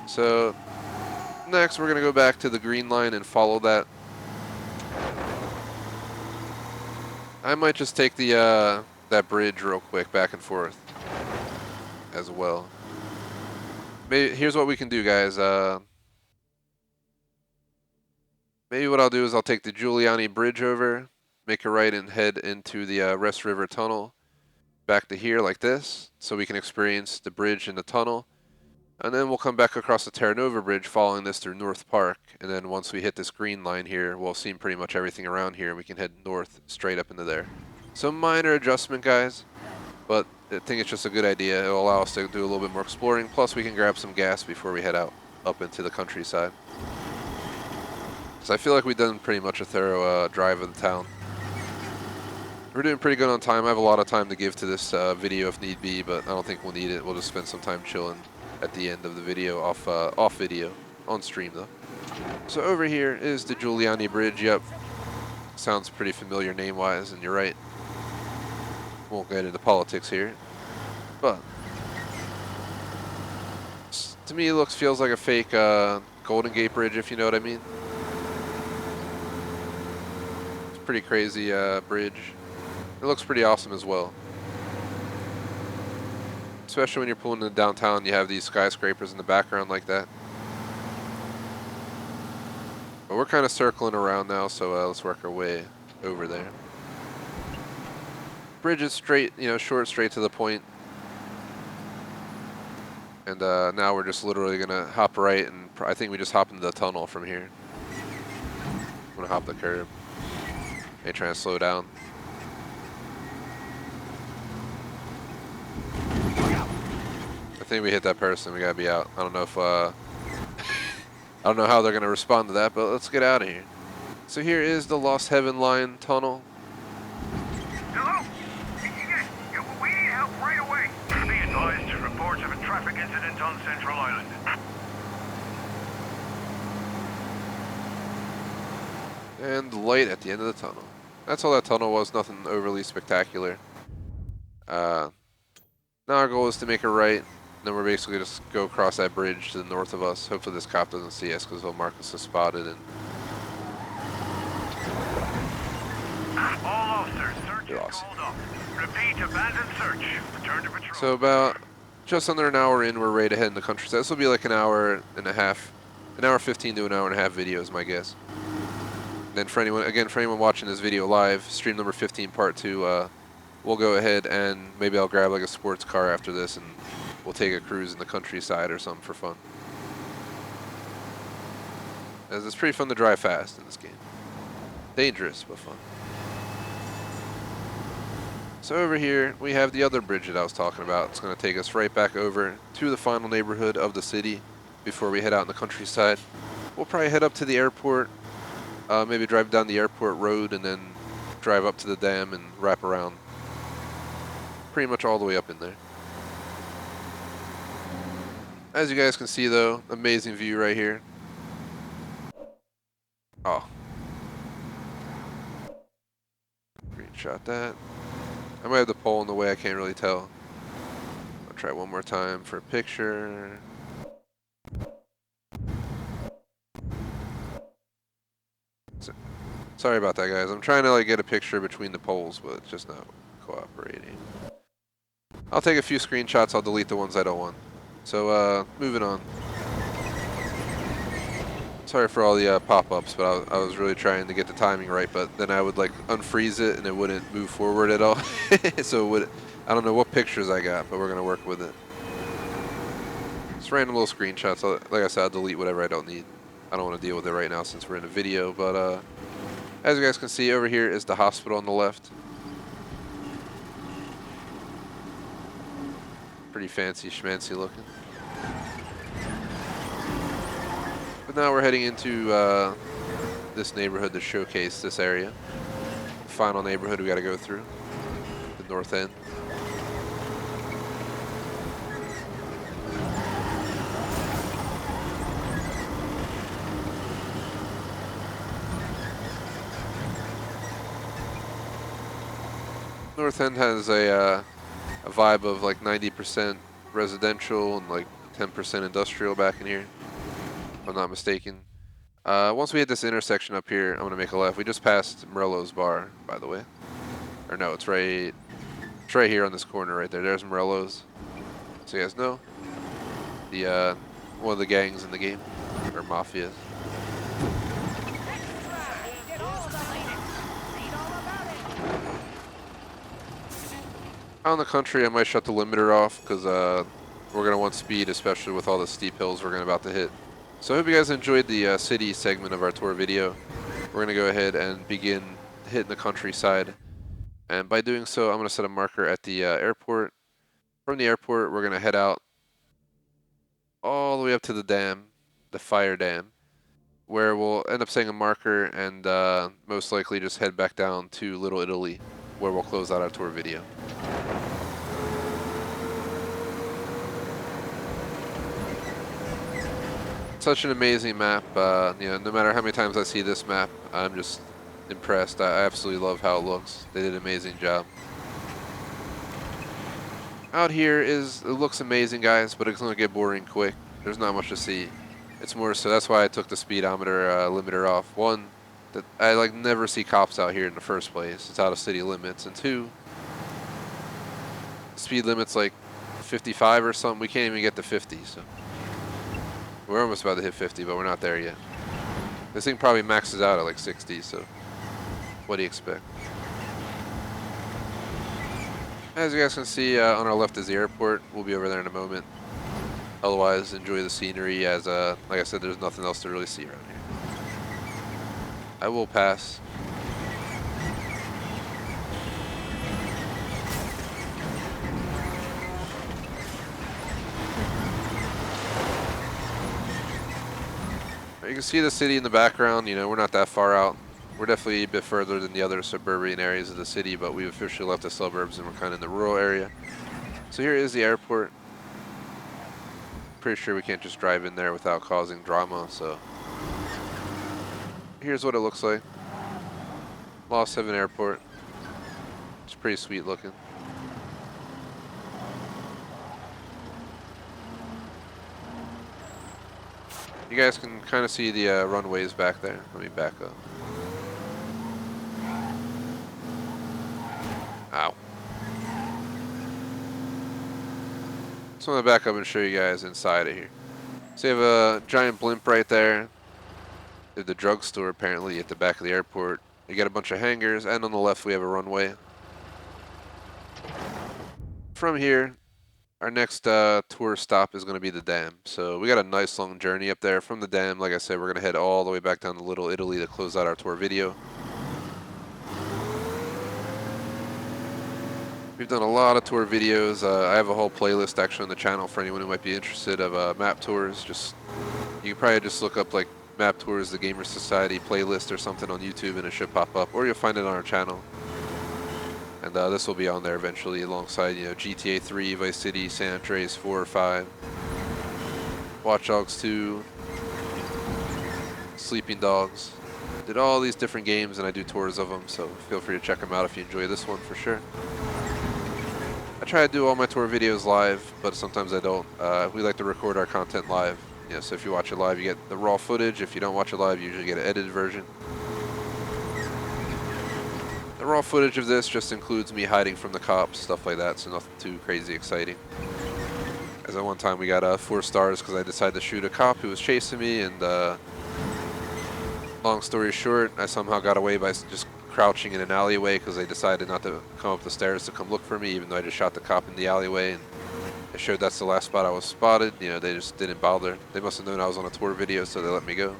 So next, we're gonna go back to the green line and follow that. I might just take the that bridge real quick back and forth as well. Maybe here's what we can do, guys. Maybe what I'll do is I'll take the Giuliani Bridge over, make a right and head into the Rest River Tunnel back to here like this, so we can experience the bridge and the tunnel. And then we'll come back across the Terra Nova Bridge following this through North Park. And then once we hit this green line here, we'll see pretty much everything around here. And we can head north straight up into there. So minor adjustment, guys. But I think it's just a good idea. It'll allow us to do a little bit more exploring. Plus we can grab some gas before we head out up into the countryside. So I feel like we've done pretty much a thorough drive of the town. We're doing pretty good on time. I have a lot of time to give to this video if need be, but I don't think we'll need it. We'll just spend some time chilling at the end of the video, off video, on stream though. So over here is the Giuliani Bridge. Yep, sounds pretty familiar name-wise, and you're right. Won't get into politics here, but to me it feels like a fake Golden Gate Bridge, if you know what I mean. It's a pretty crazy bridge. It looks pretty awesome as well. Especially when you're pulling into downtown, you have these skyscrapers in the background like that. But we're kind of circling around now, so let's work our way over there. Bridge is straight, you know, short, straight to the point. And now we're just literally gonna hop right, and I think we just hop into the tunnel from here. I'm gonna hop the curb. Hey, trying to slow down. I think we hit that person. We gotta be out. I don't know if I don't know how they're gonna respond to that, but let's get out of here. So here is the Lost Heaven Line tunnel. Hello? Yeah, we need help right away. Be advised, reports of a traffic incident on Central Island. And the light at the end of the tunnel. That's all that tunnel was. Nothing overly spectacular. Now our goal is to make a right. Then we're basically just go across that bridge to the north of us. Hopefully this cop doesn't see us because he'll mark us as spotted. And All officers, search is awesome. called off. Repeat, abandoned search. Return to patrol. So about just under an hour in, we're ready to head in the countryside. This will be like an hour and a half, an hour 15 to an hour and a half video is my guess. And then for anyone watching this video live, stream number 15 part 2, we'll go ahead and maybe I'll grab like a sports car after this and we'll take a cruise in the countryside or something for fun. As it's pretty fun to drive fast in this game. Dangerous, but fun. So over here, we have the other bridge that I was talking about. It's going to take us right back over to the final neighborhood of the city before we head out in the countryside. We'll probably head up to the airport, maybe drive down the airport road and then drive up to the dam and wrap around pretty much all the way up in there. As you guys can see though, amazing view right here. Oh. Screenshot that. I might have the pole in the way, I can't really tell. I'll try one more time for a picture. Sorry about that, guys. I'm trying to like get a picture between the poles, but it's just not cooperating. I'll take a few screenshots, I'll delete the ones I don't want. So, moving on. Sorry for all the pop-ups, but I was really trying to get the timing right, but then I would like unfreeze it and it wouldn't move forward at all. So it would, I don't know what pictures I got, but we're gonna work with it. Just random little screenshots. Like I said, I'll delete whatever I don't need. I don't want to deal with it right now since we're in a video, but as you guys can see, over here is the hospital on the left. Pretty fancy schmancy looking. But now we're heading into this neighborhood to showcase this area. The final neighborhood we got to go through, the north end. North End has a vibe of like 90% residential and like 10% industrial back in here, if I'm not mistaken. Once we hit this intersection up here, I'm gonna make a left. We just passed Morello's bar, by the way. Or no, it's right here on this corner right there. There's Morello's. So you guys know, the one of the gangs in the game, or Mafia. Get all the latest. Read all about it. Out in the country, I might shut the limiter off because we're going to want speed, especially with all the steep hills we're about to hit. So I hope you guys enjoyed the city segment of our tour video. We're going to go ahead and begin hitting the countryside. And by doing so, I'm going to set a marker at the airport. From the airport, we're going to head out all the way up to the dam, the Fyer Dam, where we'll end up setting a marker and most likely just head back down to Little Italy, where we'll close out our tour video. Such an amazing map. You know, no matter how many times I see this map, I'm just impressed. I absolutely love how it looks. They did an amazing job. Out here it looks amazing, guys, but it's going to get boring quick. There's not much to see. It's more so that's why I took the speedometer limiter off. One, that I like never see cops out here in the first place. It's out of city limits. And two, the speed limit's like 55 or something. We can't even get to 50, so we're almost about to hit 50, but we're not there yet. This thing probably maxes out at like 60, so what do you expect? As you guys can see, on our left is the airport. We'll be over there in a moment. Otherwise, enjoy the scenery as, like I said, there's nothing else to really see around here. I will pass. You can see the city in the background. You know, we're not that far out. We're definitely a bit further than the other suburban areas of the city, but we've officially left the suburbs and we're kind of in the rural area. So here is the airport. Pretty sure we can't just drive in there without causing drama, so here's what it looks like. Lost 7 Airport. It's pretty sweet looking. You guys can kind of see the runways back there. Let me back up. Ow. Just want to back up and show you guys inside of here. So you have a giant blimp right there. There's the drugstore apparently at the back of the airport. You got a bunch of hangars, and on the left we have a runway. From here, our next tour stop is going to be the dam. So we got a nice long journey up there from the dam. Like I said, we're going to head all the way back down to Little Italy to close out our tour video. We've done a lot of tour videos. I have a whole playlist actually on the channel for anyone who might be interested of map tours. You can probably just look up like map tours, the Gamer Society playlist or something on YouTube and it should pop up, or you'll find it on our channel. And this will be on there eventually alongside, you know, GTA 3, Vice City, San Andreas 4 or 5. Watch Dogs 2, Sleeping Dogs. Did all these different games and I do tours of them, so feel free to check them out if you enjoy this one for sure. I try to do all my tour videos live, but sometimes I don't. We like to record our content live. So if you watch it live, you get the raw footage. If you don't watch it live, you usually get an edited version. The raw footage of this just includes me hiding from the cops, stuff like that, so nothing too crazy exciting. As at one time we got 4 stars because I decided to shoot a cop who was chasing me, and long story short, I somehow got away by just crouching in an alleyway because they decided not to come up the stairs to come look for me, even though I just shot the cop in the alleyway. And I showed that's the last spot I was spotted. They just didn't bother. They must have known I was on a tour video, so they let me go.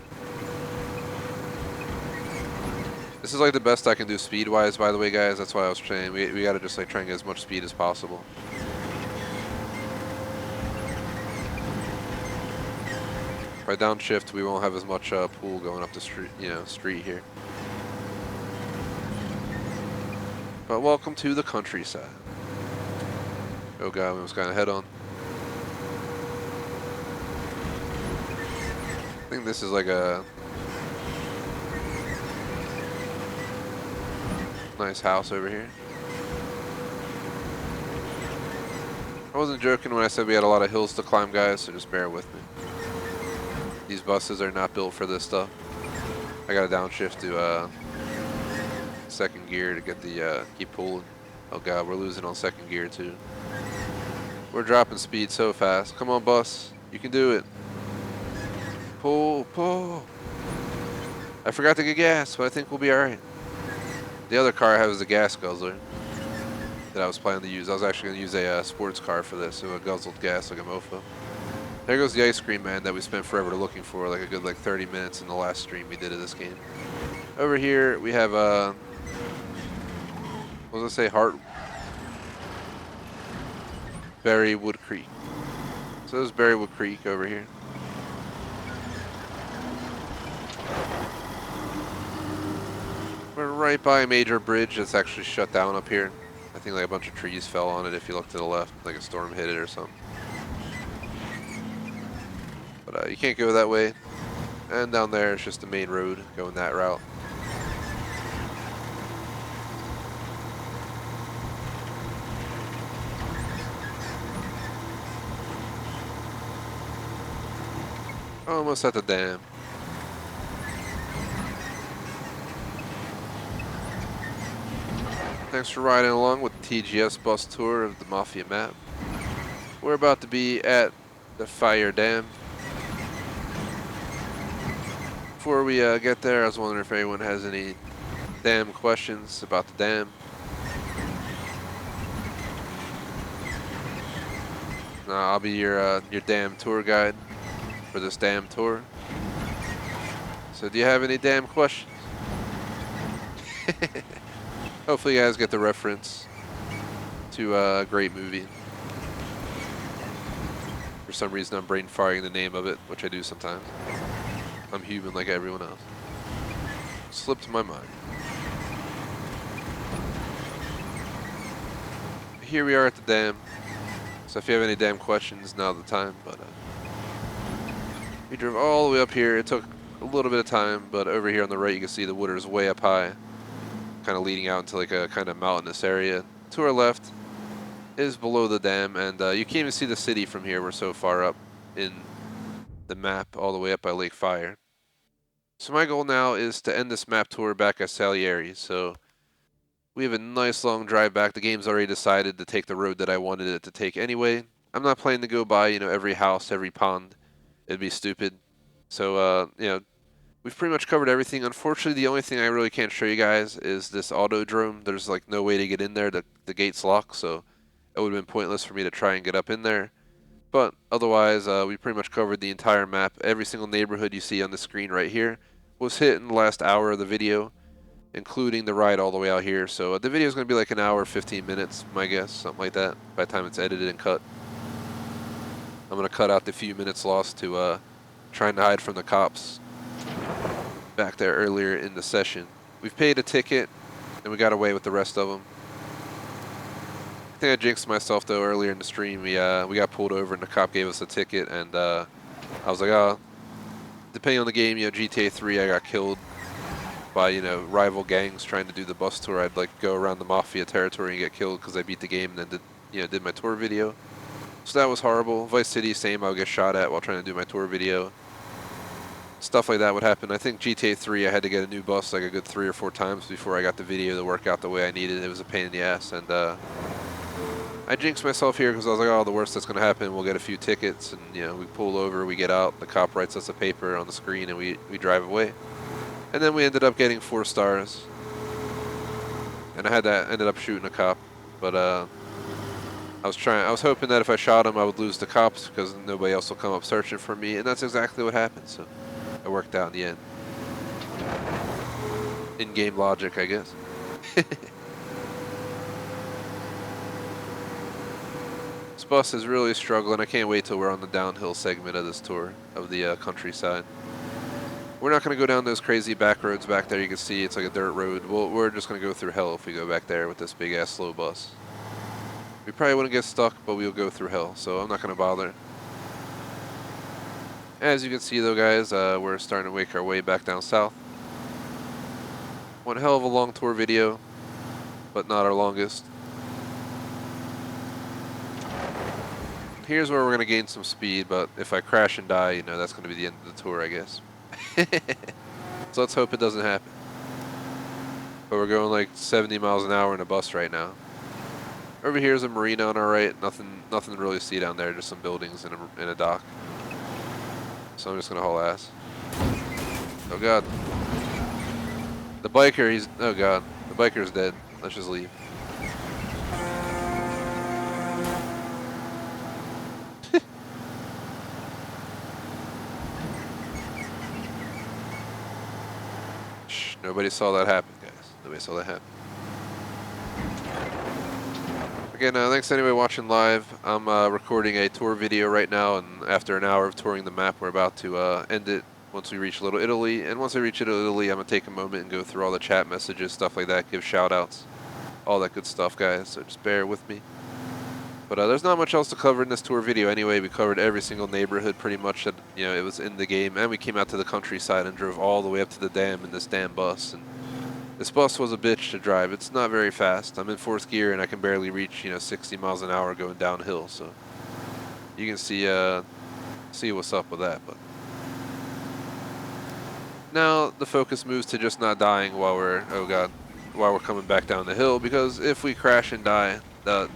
This is like the best I can do speed-wise, by the way, guys. That's why I was saying we gotta just like try and get as much speed as possible. If I downshift, we won't have as much pool going up the street, street here. But welcome to the countryside. Oh god, we almost got a head on. I think this is like a nice house over here. I wasn't joking when I said we had a lot of hills to climb, guys, so just bear with me. These buses are not built for this stuff. I got to downshift to second gear to get the keep pulling. Oh god, we're losing on second gear too. We're dropping speed so fast. Come on, bus, you can do it. Pull, pull. I forgot to get gas, but I think we'll be all right. The other car has the gas guzzler that I was planning to use. I was actually going to use a sports car for this, so it guzzled gas like a mofo. There goes the ice cream man that we spent forever looking for, like a good 30 minutes in the last stream we did of this game. Over here we have what does it say? Berrywood Creek. So there's Berrywood Creek over here. We're right by a major bridge that's actually shut down up here. I think like a bunch of trees fell on it if you look to the left, like a storm hit it or something. But you can't go that way. And down there it's just the main road going that route. Almost at the dam. Thanks for riding along with the TGS bus tour of the Mafia map. We're about to be at the Fyer Dam. Before we get there, I was wondering if anyone has any dam questions about the dam. I'll be your dam tour guide for this dam tour. So do you have any damn questions? Hopefully you guys get the reference to a great movie. For some reason I'm brain firing the name of it, which I do sometimes. I'm human like everyone else. Slipped my mind. Here we are at the dam. So if you have any damn questions, now's the time. But we drove all the way up here. It took a little bit of time, but over here on the right you can see the water's way up high, kind of leading out into like a kind of mountainous area. To our left is below the dam, and you can't even see the city from here. We're so far up in the map, all the way up by Lake Fyer. So my goal now is to end this map tour back at Salieri. So we have a nice long drive back. The game's already decided to take the road that I wanted it to take anyway. I'm not planning to go by, every house, every pond. It'd be stupid. So, we've pretty much covered everything. Unfortunately, the only thing I really can't show you guys is this autodrome. There's like no way to get in there. The gate's locked, so it would have been pointless for me to try and get up in there. But otherwise, we pretty much covered the entire map. Every single neighborhood you see on the screen right here was hit in the last hour of the video, including the ride all the way out here. So the video is going to be like an hour, 15 minutes, my guess, something like that, by the time it's edited and cut. I'm going to cut out the few minutes lost to trying to hide from the cops back there earlier in the session. We've paid a ticket, and we got away with the rest of them. I think I jinxed myself, though, earlier in the stream. We got pulled over, and the cop gave us a ticket, and I was like, oh, depending on the game, GTA 3, I got killed by, rival gangs trying to do the bus tour. I'd like go around the Mafia territory and get killed because I beat the game and then did my tour video. So that was horrible. Vice City, same, I would get shot at while trying to do my tour video. Stuff like that would happen. I think GTA 3, I had to get a new bus like a good 3 or 4 times before I got the video to work out the way I needed. It was a pain in the ass, and I jinxed myself here because I was like, oh, the worst that's going to happen, we'll get a few tickets, and we pull over, we get out, the cop writes us a paper on the screen, and we drive away. And then we ended up getting 4 stars, and ended up shooting a cop, but I was hoping that if I shot him, I would lose the cops because nobody else will come up searching for me, and that's exactly what happened. So it worked out in the end. In-game logic, I guess. This bus is really struggling. I can't wait till we're on the downhill segment of this tour of the countryside. We're not going to go down those crazy back roads back there. You can see it's like a dirt road. We're just going to go through hell if we go back there with this big-ass slow bus. We probably wouldn't get stuck, but we'll go through hell, so I'm not going to bother. As you can see, though, guys, we're starting to make our way back down south. One hell of a long tour video, but not our longest. Here's where we're going to gain some speed, but if I crash and die, that's going to be the end of the tour, I guess. So let's hope it doesn't happen. But we're going like 70 miles an hour in a bus right now. Over here is a marina on our right. Nothing to really see down there, just some buildings and a dock. So I'm just going to haul ass. Oh god. The biker, oh god. The biker's dead. Let's just leave. Shh, nobody saw that happen, guys. Nobody saw that happen. Again, thanks to anybody watching live. I'm recording a tour video right now, and after an hour of touring the map, we're about to end it once we reach Little Italy. And once I reach Little Italy, I'm going to take a moment and go through all the chat messages, stuff like that, give shout-outs, all that good stuff, guys, so just bear with me. But there's not much else to cover in this tour video anyway. We covered every single neighborhood pretty much that, it was in the game, and we came out to the countryside and drove all the way up to the dam in this damn bus. And this bus was a bitch to drive. It's not very fast. I'm in 4th gear and I can barely reach, 60 miles an hour going downhill. So you can see what's up with that. But now the focus moves to just not dying while we're coming back down the hill, because if we crash and die,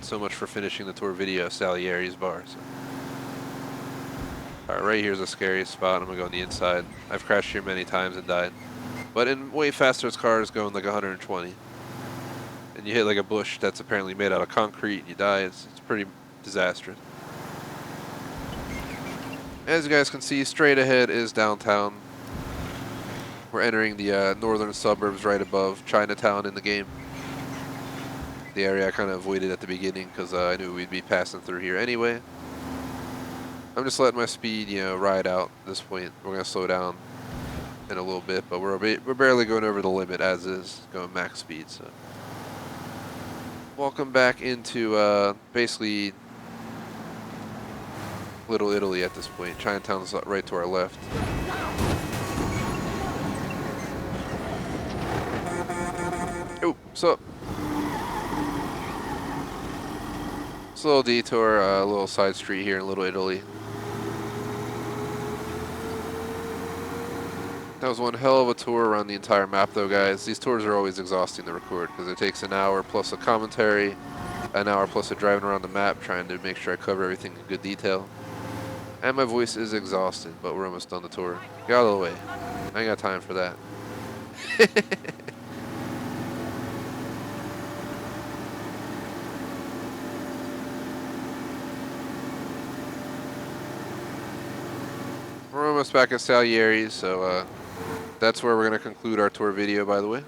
so much for finishing the tour video of Salieri's bar. So. Alright, right here's the scariest spot. I'm gonna go on the inside. I've crashed here many times and died. But in way faster cars going like 120. And you hit like a bush that's apparently made out of concrete and you die. It's pretty disastrous. As you guys can see, straight ahead is downtown. We're entering the northern suburbs right above Chinatown in the game. The area I kind of avoided at the beginning because I knew we'd be passing through here anyway. I'm just letting my speed, ride out at this point. We're going to slow down in a little bit, but we're barely going over the limit as is, going max speed. So welcome back into basically Little Italy at this point. Chinatown's right to our left. Oh, what's up? It's a little detour, a little side street here in Little Italy. That was one hell of a tour around the entire map, though, guys. These tours are always exhausting to record because it takes an hour plus a commentary, an hour plus a driving around the map, trying to make sure I cover everything in good detail. And my voice is exhausted, but we're almost done the tour. Get out of the way. I ain't got time for that. We're almost back at Salieri, so that's where we're going to conclude our tour video, by the way.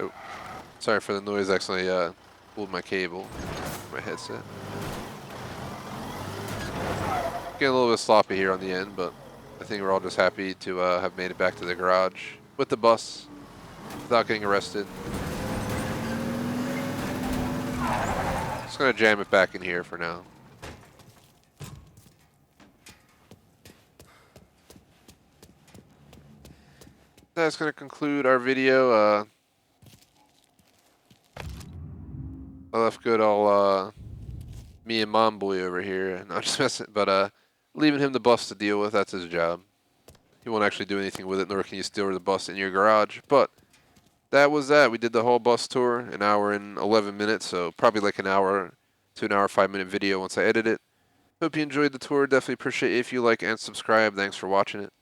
Oh, sorry for the noise. Actually, pulled my cable, my headset. Getting a little bit sloppy here on the end, but I think we're all just happy to have made it back to the garage with the bus without getting arrested. Just gonna jam it back in here for now. That's gonna conclude our video. I left good old me and Mom Boy over here. Not just messing, but leaving him the bus to deal with. That's his job. He won't actually do anything with it, nor can you store the bus in your garage. But that was that. We did the whole bus tour, an hour and 11 minutes, so probably like an hour to an hour 5-minute video once I edit it. Hope you enjoyed the tour. Definitely appreciate it if you like and subscribe. Thanks for watching it.